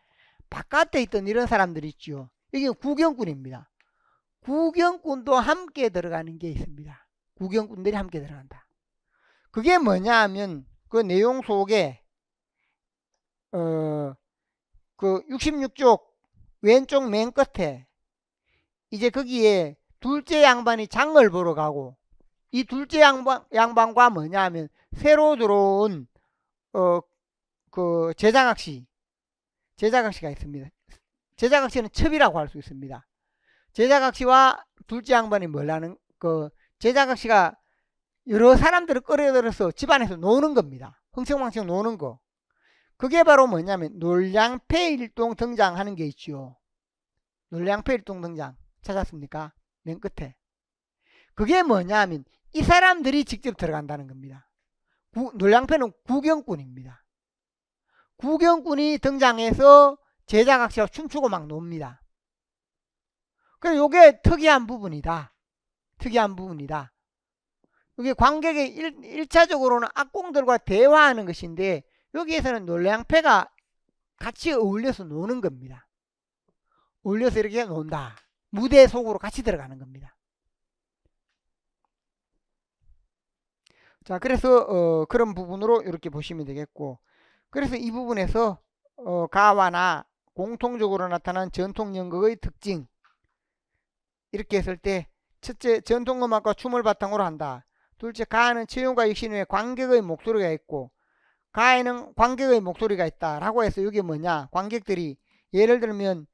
바깥에 있던 이런 사람들이 있죠. 이게 구경꾼입니다. 구경꾼도 함께 들어가는 게 있습니다. 구경꾼들이 함께 들어간다. 그게 뭐냐 하면 그 내용 속에 그 66쪽 왼쪽 맨 끝에 이제 거기에 둘째 양반이 장을 보러 가고 이 둘째 양반과 뭐냐 하면 새로 들어온 그 제자각시가 있습니다. 제자각시는 첩이라고 할 수 있습니다. 제자각시와 둘째 양반이 뭐라는 그 제자각시가 여러 사람들을 끌어들여서 집안에서 노는 겁니다. 흥청망청 노는 거. 그게 바로 뭐냐면 놀량패일동 등장하는 게 있죠. 놀량패일동 등장 찾았습니까? 맨 끝에. 그게 뭐냐면 이 사람들이 직접 들어간다는 겁니다. 놀량패는 구경꾼입니다. 구경꾼이 등장해서 제자각시가 춤추고 막 놉니다. 그래서 이게 특이한 부분이다. 특이한 부분이다. 이게 관객의 1차적으로는 악공들과 대화하는 것인데 여기에서는 놀량패가 같이 어울려서 노는 겁니다. 어울려서 이렇게 논다. 무대 속으로 같이 들어가는 겁니다. 자, 그래서 그런 부분으로 이렇게 보시면 되겠고 그래서 이 부분에서 가와나 공통적으로 나타난 전통연극의 특징 이렇게 했을 때 첫째 전통음악과 춤을 바탕으로 한다. 둘째, 가는 처용과 역신 외에 관객의 목소리가 있고 가에는 관객의 목소리가 있다라고 해서 이게 뭐냐? 관객들이 예를 들면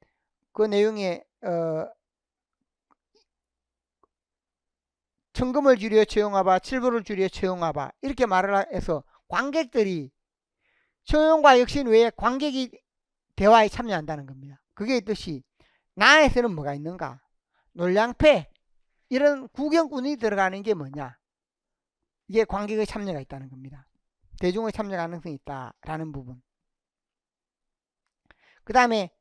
그 내용에 천금을 줄여 채용하바, 칠불을 줄여 채용하바 이렇게 말을 해서 관객들이 처용과 역신 외에 관객이 대화에 참여한다는 겁니다. 그게 있듯이 나에서는 뭐가 있는가? 놀량패 이런 구경꾼이 들어가는 게 뭐냐? 이게 관객의 참여가 있다는 겁니다. 대중의 참여 가능성이 있다라는 부분. 그 다음에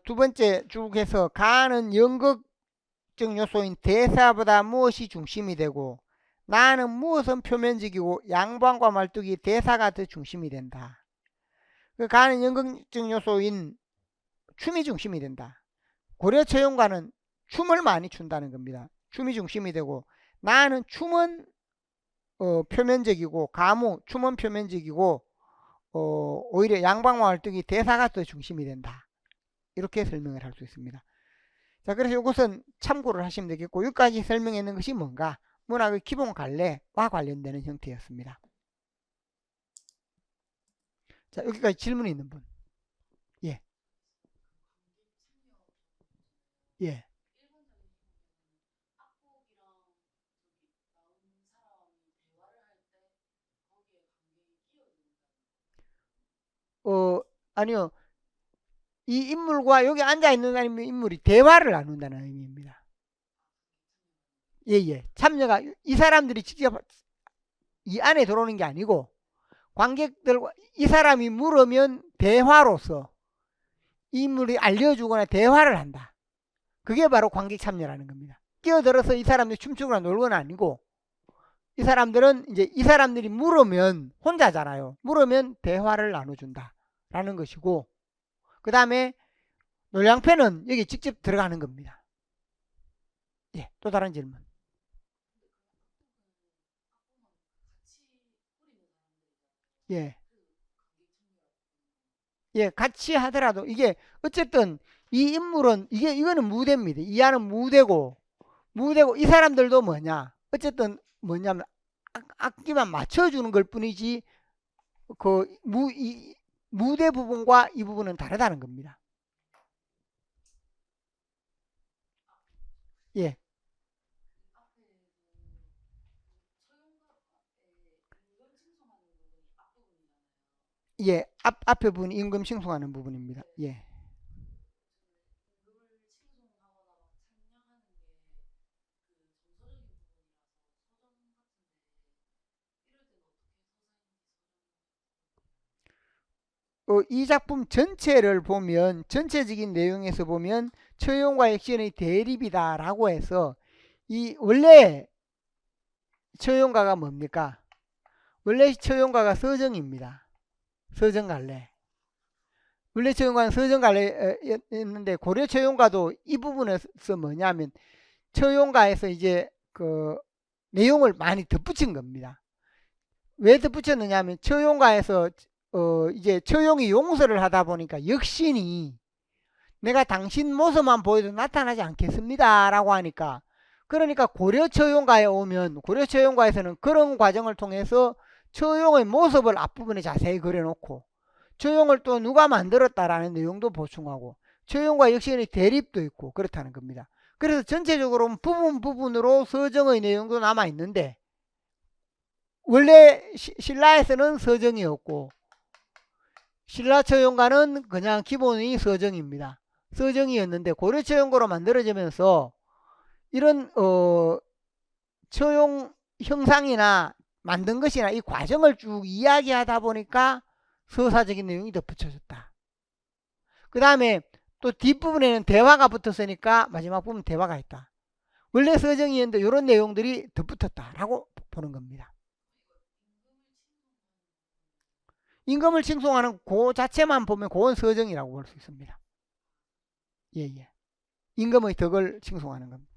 두 번째 쭉 해서 가는 연극적 요소인 대사보다 무엇이 중심이 되고 나는 무엇은 표면적이고 양반과 말뚝이 대사가 더 중심이 된다. 그 가는 연극적 요소인 춤이 중심이 된다. 고려 처용가는 춤을 많이 춘다는 겁니다. 춤이 중심이 되고 나는 춤은 표면적이고 가무 춤은 표면적이고 오히려 양방과 활동이 대사가 더 중심이 된다. 이렇게 설명을 할 수 있습니다. 자, 그래서 이것은 참고를 하시면 되겠고 여기까지 설명해 놓은 것이 뭔가 문학의 기본 관례와 관련되는 형태였습니다. 자, 여기까지 질문이 있는 분. 예. 예. 아니요. 이 인물과 여기 앉아있는 인물이 대화를 나눈다는 의미입니다. 예예. 참여가 이 사람들이 직접 이 안에 들어오는 게 아니고 관객들과 이 사람이 물으면 대화로서 이 인물이 알려주거나 대화를 한다. 그게 바로 관객 참여라는 겁니다. 끼어들어서 이 사람들이 춤추거나 놀거나 아니고 이 사람들은 이제 이 사람들이 물으면 혼자잖아요. 물으면 대화를 나눠준다 라는 것이고 그 다음에 놀량패는 여기 직접 들어가는 겁니다. 예, 또 다른 질문. 예. 예, 같이 하더라도 이게 어쨌든 이 인물은 이거는 무대입니다. 이 안은 무대고 이 사람들도 뭐냐? 어쨌든 뭐냐면 악기만 맞춰주는 걸 뿐이지 이 무대 부분과 이 부분은 다르다는 겁니다. 예. 예, 앞에 부분이 임금 칭송하는 부분입니다. 예. 이 작품 전체를 보면 전체적인 내용에서 보면 처용과 액션의 대립이다라고 해서 이 원래 처용가가 뭡니까? 원래 처용가가 서정입니다. 서정갈래. 원래 처용가는 서정갈래였는데 고려 처용가도 이 부분에서 뭐냐면 처용가에서 이제 그 내용을 많이 덧붙인 겁니다. 왜 덧붙였느냐 하면 처용가에서 이제 처용이 용서를 하다 보니까 역신이 내가 당신 모습만 보여도 나타나지 않겠습니다 라고 하니까 그러니까 고려 처용가에 오면 고려 처용가에서는 그런 과정을 통해서 처용의 모습을 앞부분에 자세히 그려놓고 처용을 또 누가 만들었다라는 내용도 보충하고 처용과 역신의 대립도 있고 그렇다는 겁니다. 그래서 전체적으로 부분으로 서정의 내용도 남아있는데 원래 신라에서는 서정이었고 신라 처용가는 그냥 기본이 서정입니다. 서정이었는데 고려 처용가로 만들어지면서 이런 처용 형상이나 만든 것이나 이 과정을 쭉 이야기하다 보니까 서사적인 내용이 덧붙여졌다. 그 다음에 또 뒷부분에는 대화가 붙었으니까 마지막 부분 대화가 있다. 원래 서정이었는데 이런 내용들이 덧붙었다라고 보는 겁니다. 임금을 칭송하는 그 자체만 보면 그건 서정이라고 볼 수 있습니다. 예. 임금의 덕을 칭송하는 겁니다.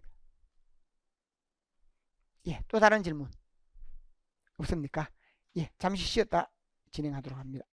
예, 또 다른 질문 없습니까? 예, 잠시 쉬었다 진행하도록 합니다.